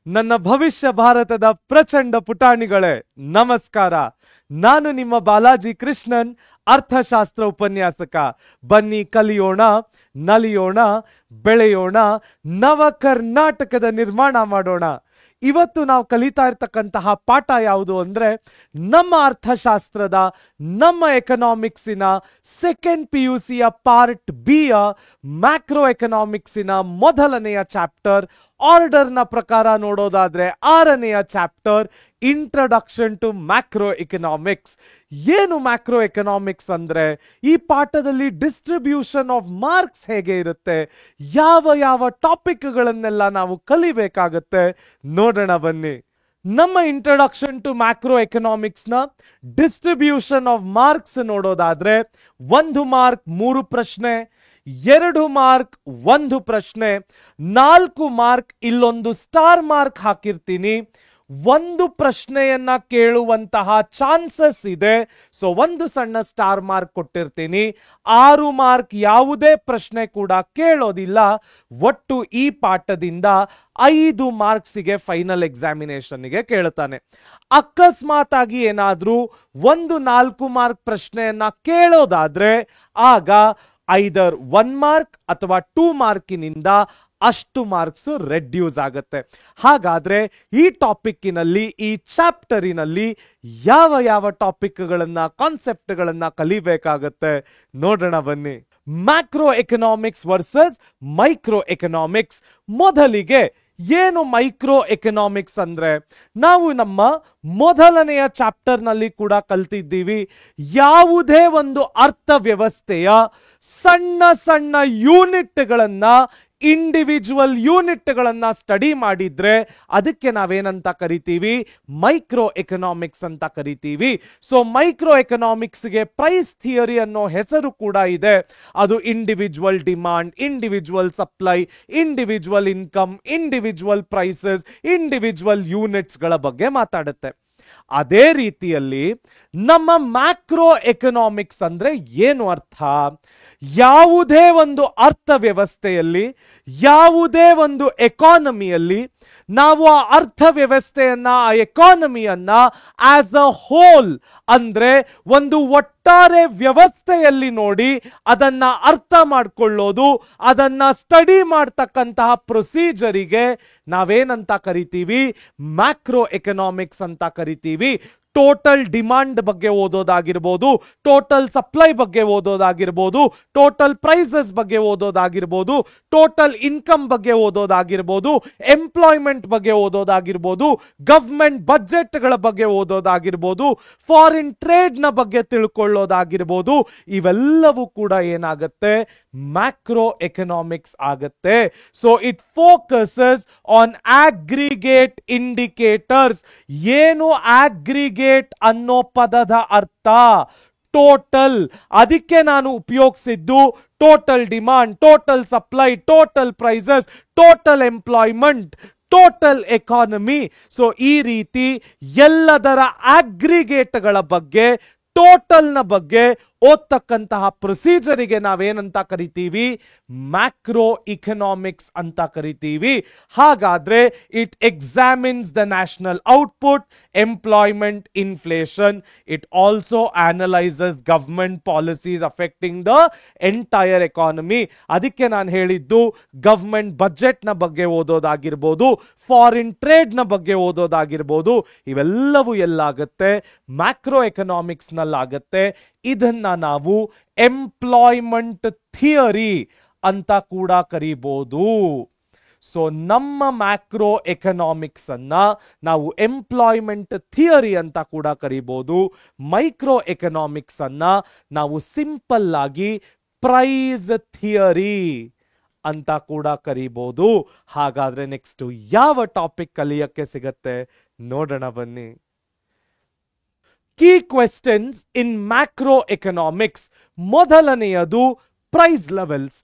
ನನ್ನ ಭವಿಷ್ಯ ಭಾರತದ ಪ್ರಚಂಡ ಪುಟಾಣಿಗಳೇ ನಮಸ್ಕಾರ. ನಾನು ನಿಮ್ಮ ಬಾಲಾಜಿ ಕೃಷ್ಣನ್, ಅರ್ಥಶಾಸ್ತ್ರ ಉಪನ್ಯಾಸಕ. ಬನ್ನಿ ಕಲಿಯೋಣ, ನಲಿಯೋಣ, ಬೆಳೆಯೋಣ, ನವ ಕರ್ನಾಟಕದ ನಿರ್ಮಾಣ ಮಾಡೋಣ. ಇವತ್ತು ನಾವು ಕಲಿತಾ ಇರ್ತಕ್ಕಂತಹ ಪಾಠ ಯಾವುದು ಅಂದ್ರೆ ನಮ್ಮ ಅರ್ಥಶಾಸ್ತ್ರದ ನಮ್ಮ ಎಕನಾಮಿಕ್ಸಿನ ಸೆಕೆಂಡ್ PUCಯ ಪಾರ್ಟ್ ಬಿಯ ಮ್ಯಾಕ್ರೋ ಎಕನಾಮಿಕ್ಸಿನ ಮೊದಲನೆಯ ಚಾಪ್ಟರ್. ಆರ್ಡರ್ನ ಪ್ರಕಾರ ನೋಡೋದಾದ್ರೆ 6ನೆಯ chapter introduction to macroeconomics. ಏನು ಮ್ಯಾಕ್ರೋ ಎಕನಾಮಿಕ್ಸ್ ಅಂದ್ರೆ ಈ ಪಾಠದಲ್ಲಿ ಡಿಸ್ಟ್ರಿಬ್ಯೂಷನ್ ಆಫ್ ಮಾರ್ಕ್ಸ್ ಹೇಗೆ ಇರುತ್ತೆ, ಯಾವ ಯಾವ ಟಾಪಿಕ್ಗಳನ್ನೆಲ್ಲ ನಾವು ಕಲಿಬೇಕಾಗತ್ತೆ ನೋಡೋಣ ಬನ್ನಿ. ನಮ್ಮ ಇಂಟ್ರೊಡಕ್ಷನ್ ಟು ಮ್ಯಾಕ್ರೋ ಎಕನಾಮಿಕ್ಸ್ ನ ಡಿಸ್ಟ್ರಿಬ್ಯೂಷನ್ ಆಫ್ ಮಾರ್ಕ್ಸ್ ನೋಡೋದಾದ್ರೆ 1 ಮಾರ್ಕ್ 3 ಪ್ರಶ್ನೆ, 2 ಮಾರ್ಕ್ 1 ಪ್ರಶ್ನೆ, 4 ಮಾರ್ಕ್ ಇಲ್ಲೊಂದು ಸ್ಟಾರ್ ಮಾರ್ಕ್ ಹಾಕಿರ್ತೀನಿ. 1 ಪ್ರಶ್ನೆಯನ್ನ ಕೇಳುವಂತಹ ಚಾನ್ಸಸ್ ಇದೆ, ಸೊ 1 ಸಣ್ಣ ಸ್ಟಾರ್ ಮಾರ್ಕ್ ಕೊಟ್ಟಿರ್ತೀನಿ. 6 ಮಾರ್ಕ್ ಯಾವುದೇ ಪ್ರಶ್ನೆ ಕೂಡ ಕೇಳೋದಿಲ್ಲ. ಒಟ್ಟು ಈ ಪಾಠದಿಂದ 5 ಮಾರ್ಕ್ಸಿಗೆ ಫೈನಲ್ ಎಕ್ಸಾಮಿನೇಷನ್ಗೆ ಕೇಳ್ತಾನೆ. ಅಕಸ್ಮಾತ್ ಆಗಿ ಏನಾದ್ರೂ 4 ಮಾರ್ಕ್ ಪ್ರಶ್ನೆಯನ್ನ ಕೇಳೋದಾದ್ರೆ ಆಗ ಐದರ್ 1 ಮಾರ್ಕ್ ಅಥವಾ 2 ಮಾರ್ಕಿನಿಂದ ಅಷ್ಟು ಮಾರ್ಕ್ಸ್ ರೆಡ್ಯೂಸ್ ಆಗುತ್ತೆ. ಹಾಗಾದ್ರೆ ಈ ಟಾಪಿಕ್ಕಿನಲ್ಲಿ, ಈ ಚಾಪ್ಟರಿನಲ್ಲಿ ಯಾವ ಯಾವ ಟಾಪಿಕ್ಗಳನ್ನ, ಕಾನ್ಸೆಪ್ಟ್ಗಳನ್ನ ಕಲಿಬೇಕಾಗತ್ತೆ ನೋಡೋಣ ಬನ್ನಿ. Macro economics versus micro economics. ಮೊದಲಿಗೆ ಏನು ಮೈಕ್ರೋ ಎಕನಾಮಿಕ್ಸ್ ಅಂದ್ರೆ ನಾವು ನಮ್ಮ ಮೊದಲನೆಯ ಚಾಪ್ಟರ್ ನಲ್ಲಿ ಕೂಡ ಕಲ್ತಿದ್ದೀವಿ. ಯಾವುದೇ ಒಂದು ಅರ್ಥವ್ಯವಸ್ಥೆಯ ಸಣ್ಣ ಸಣ್ಣ ಯೂನಿಟ್ಗಳನ್ನ, ಇಂಡಿವಿಜುವಲ್ ಯೂನಿಟ್ಗಳನ್ನ ಸ್ಟಡಿ ಮಾಡಿದ್ರೆ ಅದಕ್ಕೆ ನಾವೇನಂತ ಕರಿತೀವಿ, ಮೈಕ್ರೋ ಎಕನಾಮಿಕ್ಸ್ ಅಂತ ಕರಿತೀವಿ. ಸೊ ಮೈಕ್ರೋ ಎಕನಾಮಿಕ್ಸ್ಗೆ ಪ್ರೈಸ್ ಥಿಯರಿ ಅನ್ನೋ ಹೆಸರು ಕೂಡ ಇದೆ. ಅದು individual demand, individual supply, individual income, individual prices, individual units ಗಳ ಬಗ್ಗೆ ಮಾತಾಡುತ್ತೆ. ಅದೇ ರೀತಿಯಲ್ಲಿ ನಮ್ಮ ಮ್ಯಾಕ್ರೋ ಎಕನಾಮಿಕ್ಸ್ ಅಂದ್ರೆ ಏನು ಅರ್ಥ? ಯಾವುದೇ ಒಂದು ಅರ್ಥವ್ಯವಸ್ಥೆಯಲ್ಲಿ, ಯಾವುದೇ ಒಂದು ಎಕಾನಮಿಯಲ್ಲಿ ನಾವು ಆ ಅರ್ಥವ್ಯವಸ್ಥೆಯನ್ನ, ಆ ಎಕಾನಮಿಯನ್ನ ಆಸ್ ಅ ಹೋಲ್ ಅಂದ್ರೆ ಒಂದು ಒಟ್ಟಾರೆ ವ್ಯವಸ್ಥೆಯಲ್ಲಿ ನೋಡಿ ಅದನ್ನ ಅರ್ಥ ಮಾಡ್ಕೊಳ್ಳೋದು, ಅದನ್ನ ಸ್ಟಡಿ ಮಾಡ್ತಕ್ಕಂತಹ ಪ್ರೊಸೀಜರಿಗೆ ನಾವೇನಂತ ಕರಿತೀವಿ, ಮ್ಯಾಕ್ರೋ ಎಕನಾಮಿಕ್ಸ್ ಅಂತ ಕರಿತೀವಿ. ಟೋಟಲ್ ಡಿಮಾಂಡ್ ಬಗ್ಗೆ ಓದೋದಾಗಿರ್ಬೋದು, ಟೋಟಲ್ ಸಪ್ಲೈ ಬಗ್ಗೆ ಓದೋದಾಗಿರ್ಬೋದು, ಟೋಟಲ್ ಪ್ರೈಸಸ್ ಬಗ್ಗೆ ಓದೋದಾಗಿರ್ಬೋದು, ಟೋಟಲ್ ಇನ್ಕಮ್ ಬಗ್ಗೆ ಓದೋದಾಗಿರ್ಬೋದು, ಎಂಪ್ಲಾಯ್ಮೆಂಟ್ ಬಗ್ಗೆ ಓದೋದಾಗಿರ್ಬೋದು, ಗವರ್ಮೆಂಟ್ ಬಜೆಟ್ಗಳ ಬಗ್ಗೆ ಓದೋದಾಗಿರ್ಬೋದು, ಫಾರಿನ್ ಟ್ರೇಡ್ ನ ಬಗ್ಗೆ ತಿಳ್ಕೊಳ್ಳೋದಾಗಿರ್ಬೋದು, ಇವೆಲ್ಲವೂ ಕೂಡ ಏನಾಗುತ್ತೆ, ಮ್ಯಾಕ್ರೋ ಎಕನಾಮಿಕ್ಸ್ ಆಗತ್ತೆ. So it focuses on aggregate indicators. ಏನು ಆಗ್ರಿಗೇಟ್ ಅನ್ನೋ ಪದದ ಅರ್ಥ? ಟೋಟಲ್. ಅದಕ್ಕೆ ನಾನು ಉಪಯೋಗಿಸಿದ್ದು total demand, total supply, total prices, total employment, total economy. So ಈ ರೀತಿ ಎಲ್ಲದರ ಆಗ್ರಿಗೇಟ್ಗಳ ಬಗ್ಗೆ, ಟೋಟಲ್ ನ ಬಗ್ಗೆ ಓದ್ತಕ್ಕಂತಹ ಪ್ರೊಸೀಜರಿಗೆ ನಾವೇನಂತ ಕರಿತೀವಿ, ಮ್ಯಾಕ್ರೋ ಇಕನಾಮಿಕ್ಸ್ ಅಂತ ಕರಿತೀವಿ. ಹಾಗಾದ್ರೆ it examines the national output, employment, inflation. It also analyses government policies affecting the entire economy. ಅದಕ್ಕೆ ನಾನು ಹೇಳಿದ್ದು ಗವರ್ಮೆಂಟ್ ಬಜೆಟ್ ನ ಬಗ್ಗೆ ಓದೋದಾಗಿರ್ಬೋದು, ಫಾರಿನ್ ಟ್ರೇಡ್ ನ ಬಗ್ಗೆ ಓದೋದಾಗಿರ್ಬೋದು, ಇವೆಲ್ಲವೂ ಎಲ್ಲಾಗತ್ತೆ, ಮ್ಯಾಕ್ರೋ ಎಕನಾಮಿಕ್ಸ್ ನಲ್ಲಾಗತ್ತೆ. ಇದನ್ನ ನಾವು ಎಂಪ್ಲಾಯ್ಮೆಂಟ್ ಥಿಯರಿ ಅಂತ ಕೂಡ ಕರೀಬಹುದು. ಸೊ ನಮ್ಮ ಮ್ಯಾಕ್ರೋ ಎಕನಾಮಿಕ್ಸ್ ಅನ್ನ ನಾವು ಎಂಪ್ಲಾಯ್ಮೆಂಟ್ ಥಿಯರಿ ಅಂತ ಕೂಡ ಕರೀಬಹುದು. ಮೈಕ್ರೋ ಎಕನಾಮಿಕ್ಸ್ ಅನ್ನ ನಾವು ಸಿಂಪಲ್ ಆಗಿ ಪ್ರೈಸ್ ಥಿಯರಿ ಅಂತ ಕೂಡ ಕರೀಬಹುದು. ಹಾಗಾದ್ರೆ ನೆಕ್ಸ್ಟ್ ಯಾವ ಟಾಪಿಕ್ ಕಲಿಯಕ್ಕೆ ಸಿಗತ್ತೆ ನೋಡೋಣ ಬನ್ನಿ. Key questions in macro economics. ಮೊದಲನೆಯದು ಪ್ರೈಸ್ ಲೆವೆಲ್ಸ್.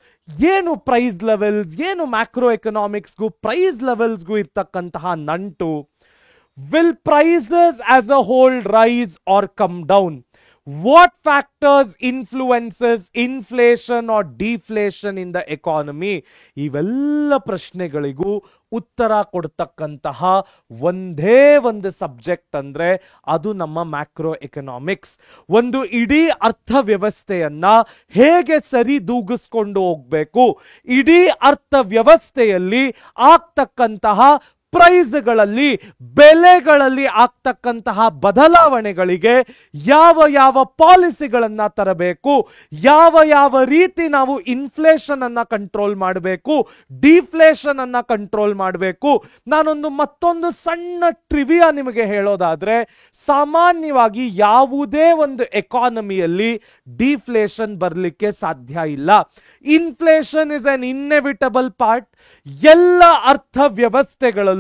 ಏನು ಪ್ರೈಸ್ ಲೆವೆಲ್ಸ್? ಏನು ಮ್ಯಾಕ್ರೋ ಎಕನಾಮಿಕ್ಸ್ಗೂ ಪ್ರೈಸ್ ಲೆವೆಲ್ಸ್ಗೂ ಇರ್ತಕ್ಕಂತಹ ನಂಟು? Will prices as a whole rise or come down? What factors influences inflation or deflation in the economy? ಇವೆಲ್ಲ ಪ್ರಶ್ನೆಗಳಿಗೂ ಉತ್ತರ ಕೊಡ್ತಕ್ಕಂತಹ ಒಂದೇ ಒಂದು ಸಬ್ಜೆಕ್ಟ್ ಅಂದ್ರೆ ಅದು ನಮ್ಮ ಮ್ಯಾಕ್ರೋ ಎಕನಾಮಿಕ್ಸ್. ಒಂದು ಇಡೀ ಅರ್ಥವ್ಯವಸ್ಥೆಯನ್ನ ಹೇಗೆ ಸರಿದೂಗಿಸ್ಕೊಂಡು ಹೋಗ್ಬೇಕು, ಇಡೀ ಅರ್ಥವ್ಯವಸ್ಥೆಯಲ್ಲಿ ಆಗ್ತಕ್ಕಂತಹ ಪ್ರೈಸ್ಗಳಲ್ಲಿ, ಬೆಲೆಗಳಲ್ಲಿ ಆಗ್ತಕ್ಕಂತಹ ಬದಲಾವಣೆಗಳಿಗೆ ಯಾವ ಯಾವ ಪಾಲಿಸಿಗಳನ್ನ ತರಬೇಕು, ಯಾವ ಯಾವ ರೀತಿ ನಾವು ಇನ್ಫ್ಲೇಷನ್ ಅನ್ನ ಕಂಟ್ರೋಲ್ ಮಾಡಬೇಕು, ಡಿಫ್ಲೇಷನ್ ಅನ್ನ ಕಂಟ್ರೋಲ್ ಮಾಡಬೇಕು. ನಾನೊಂದು ಮತ್ತೊಂದು ಸಣ್ಣ ಟ್ರಿವಿಯಾ ನಿಮಗೆ ಹೇಳೋದಾದ್ರೆ, ಸಾಮಾನ್ಯವಾಗಿ ಯಾವುದೇ ಒಂದು ಎಕಾನಮಿಯಲ್ಲಿ ಡಿಫ್ಲೇಷನ್ ಬರಲಿಕ್ಕೆ ಸಾಧ್ಯ ಇಲ್ಲ. Inflation is an inevitable part. ಎಲ್ಲ ಅರ್ಥವ್ಯವಸ್ಥೆಗಳಲ್ಲೂ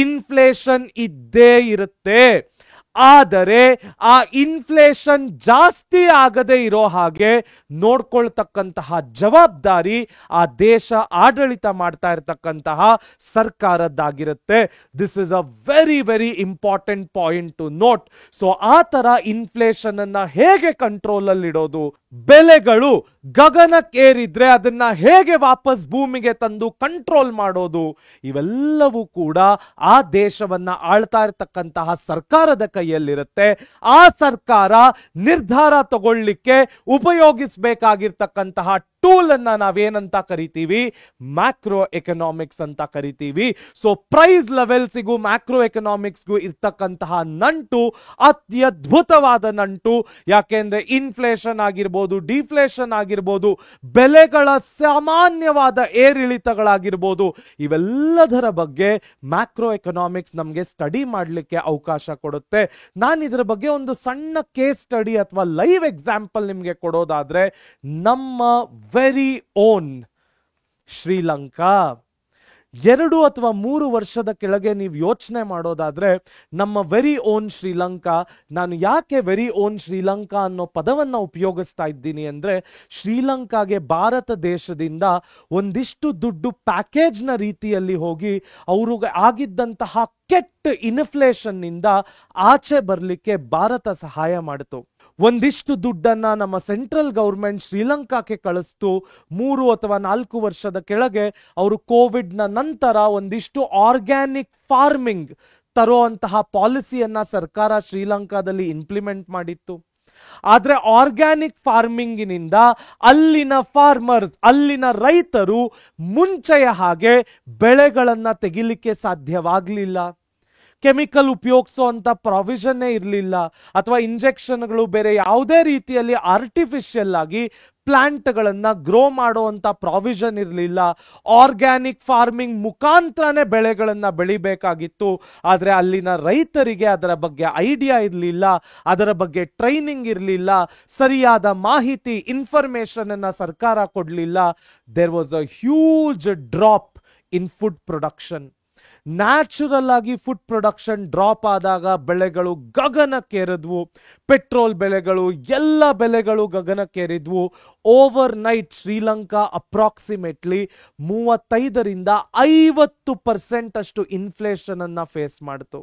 ಇನ್ಫ್ಲೇಷನ್ ಇದ್ದೇ ಇರುತ್ತೆ. ಆದರೆ ಆ ಇನ್ಫ್ಲೇಷನ್ ಜಾಸ್ತಿ ಆಗದೆ ಇರೋ ಹಾಗೆ ನೋಡ್ಕೊಳ್ತಕ್ಕಂತಹ ಜವಾಬ್ದಾರಿ ಆ ದೇಶ ಆಡಳಿತ ಮಾಡ್ತಾ ಇರತಕ್ಕಂತಹ ಸರ್ಕಾರದ್ದಾಗಿರುತ್ತೆ. This is a very very important point to note. So ಆ ತರ ಇನ್ಫ್ಲೇಷನ್ ಅನ್ನ ಹೇಗೆ ಕಂಟ್ರೋಲ್ ಅಲ್ಲಿ ಇಡೋದು, ಬೆಲೆಗಳು ಗಗನಕ್ಕೇರಿದ್ರೆ ಅದನ್ನ ಹೇಗೆ ವಾಪಸ್ ಭೂಮಿಗೆ ತಂದು ಕಂಟ್ರೋಲ್ ಮಾಡೋದು, ಇವೆಲ್ಲವೂ ಕೂಡ ಆ ದೇಶವನ್ನ ಆಳ್ತಾ ಇರತಕ್ಕಂತಹ ಸರ್ಕಾರದ ಕೈಯಲ್ಲಿರುತ್ತೆ. ಆ ಸರ್ಕಾರ ನಿರ್ಧಾರ ತಗೊಳ್ಳಿಕ್ಕೆ ಉಪಯೋಗಿಸಬೇಕಾಗಿರ್ತಕ್ಕಂತಹ ಟೂಲ್ ಅನ್ನ ನಾವೇನಂತ ಕರಿತೀವಿ, ಮ್ಯಾಕ್ರೋ ಎಕನಾಮಿಕ್ಸ್ ಅಂತ ಕರಿತೀವಿ. ಸೊ ಪ್ರೈಸ್ ಲೆವೆಲ್ಸಿಗೂ ಮ್ಯಾಕ್ರೋ ಎಕನಾಮಿಕ್ಸ್ಗೂ ಇರ್ತಕ್ಕಂತಹ ನಂಟು ಅತ್ಯದ್ಭುತವಾದ ನಂಟು. ಯಾಕೆಂದ್ರೆ ಇನ್ಫ್ಲೇಷನ್ ಆಗಿರ್ಬೋದು, ಡಿಫ್ಲೇಷನ್ ಆಗಿರ್ಬೋದು, ಬೆಲೆಗಳ ಸಾಮಾನ್ಯವಾದ ಏರಿಳಿತಗಳಾಗಿರ್ಬೋದು, ಇವೆಲ್ಲದರ ಬಗ್ಗೆ ಮ್ಯಾಕ್ರೋ ಎಕನಾಮಿಕ್ಸ್ ನಮಗೆ ಸ್ಟಡಿ ಮಾಡಲಿಕ್ಕೆ ಅವಕಾಶ ಕೊಡುತ್ತೆ. ನಾನು ಇದರ ಬಗ್ಗೆ ಒಂದು ಸಣ್ಣ ಕೇಸ್ ಸ್ಟಡಿ ಅಥವಾ ಲೈವ್ ಎಕ್ಸಾಂಪಲ್ ನಿಮಗೆ ಕೊಡೋದಾದ್ರೆ, ನಮ್ಮ ವೆರಿ ಓನ್ ಶ್ರೀಲಂಕಾ. 2 ಅಥವಾ 3 ವರ್ಷದ ಕೆಳಗೆ ನೀವು ಯೋಚನೆ ಮಾಡೋದಾದ್ರೆ, ನಮ್ಮ ವೆರಿ ಓನ್ ಶ್ರೀಲಂಕಾ. ನಾನು ಯಾಕೆ ವೆರಿ ಓನ್ ಶ್ರೀಲಂಕಾ ಅನ್ನೋ ಪದವನ್ನು ಉಪಯೋಗಿಸ್ತಾ ಇದ್ದೀನಿ ಅಂದ್ರೆ, ಶ್ರೀಲಂಕಾಗೆ ಭಾರತ ದೇಶದಿಂದ ಒಂದಿಷ್ಟು ದುಡ್ಡು ಪ್ಯಾಕೇಜ್ನ ರೀತಿಯಲ್ಲಿ ಹೋಗಿ ಅವ್ರಿಗೆ ಆಗಿದ್ದಂತಹ ಕೆಟ್ಟ ಇನ್ಫ್ಲೇಷನ್ ನಿಂದ ಆಚೆ ಬರಲಿಕ್ಕೆ ಭಾರತ ಸಹಾಯ ಮಾಡಿತು. ಒಂದಿಷ್ಟು ದುಡ್ಡನ್ನ ನಮ್ಮ ಸೆಂಟ್ರಲ್ ಗೌರ್ಮೆಂಟ್ ಶ್ರೀಲಂಕಾಕ್ಕೆ ಕಳಿಸ್ತು. 3 ಅಥವಾ 4 ವರ್ಷದ ಕೆಳಗೆ ಅವರು ಕೋವಿಡ್ನ ನಂತರ ಒಂದಿಷ್ಟು ಆರ್ಗ್ಯಾನಿಕ್ ಫಾರ್ಮಿಂಗ್ ತರುವಂತಹ ಪಾಲಿಸಿಯನ್ನ ಸರ್ಕಾರ ಶ್ರೀಲಂಕಾದಲ್ಲಿ ಇಂಪ್ಲಿಮೆಂಟ್ ಮಾಡಿತ್ತು. ಆದ್ರೆ ಆರ್ಗ್ಯಾನಿಕ್ ಫಾರ್ಮಿಂಗಿನಿಂದ ಅಲ್ಲಿನ ಫಾರ್ಮರ್ಸ್, ಅಲ್ಲಿನ ರೈತರು ಮುಂಚೆಯ ಹಾಗೆ ಬೆಳೆಗಳನ್ನ ತೆಗಿಲಿಕ್ಕೆ ಸಾಧ್ಯವಾಗಲಿಲ್ಲ. ಕೆಮಿಕಲ್ ಉಪಯೋಗಿಸೋ ಅಂತ ಪ್ರಾವಿಷನ್ನೇ ಇರಲಿಲ್ಲ, ಅಥವಾ ಇಂಜೆಕ್ಷನ್ಗಳು ಬೇರೆ ಯಾವುದೇ ರೀತಿಯಲ್ಲಿ ಆರ್ಟಿಫಿಷಿಯಲ್ ಆಗಿ ಪ್ಲಾಂಟ್ಗಳನ್ನ ಗ್ರೋ ಮಾಡುವಂತ ಪ್ರಾವಿಷನ್ ಇರಲಿಲ್ಲ. ಆರ್ಗ್ಯಾನಿಕ್ ಫಾರ್ಮಿಂಗ್ ಮುಖಾಂತರನೇ ಬೆಳೆಗಳನ್ನ ಬೆಳಿಬೇಕಾಗಿತ್ತು. ಆದರೆ ಅಲ್ಲಿನ ರೈತರಿಗೆ ಅದರ ಬಗ್ಗೆ ಐಡಿಯಾ ಇರಲಿಲ್ಲ, ಅದರ ಬಗ್ಗೆ ಟ್ರೈನಿಂಗ್ ಇರಲಿಲ್ಲ, ಸರಿಯಾದ ಮಾಹಿತಿ ಇನ್ಫಾರ್ಮೇಶನ್ ಅನ್ನ ಸರ್ಕಾರ ಕೊಡಲಿಲ್ಲ. There was a huge drop in food production. Natural ಆಗಿ ಫುಡ್ ಪ್ರೊಡಕ್ಷನ್ ಡ್ರಾಪ್ ಆದಾಗ ಬೆಳೆಗಳು ಗಗನಕ್ಕೇರಿದ್ವು. ಪೆಟ್ರೋಲ್ ಬೆಲೆಗಳು, ಎಲ್ಲ ಬೆಲೆಗಳು ಗಗನಕ್ಕೇರಿದ್ವು. ಓವರ್ ನೈಟ್ ಶ್ರೀಲಂಕಾ ಅಪ್ರಾಕ್ಸಿಮೇಟ್ಲಿ 35% ಅಷ್ಟು ಇನ್ಫ್ಲೇಷನ್ ಅನ್ನ ಫೇಸ್ ಮಾಡಿತು.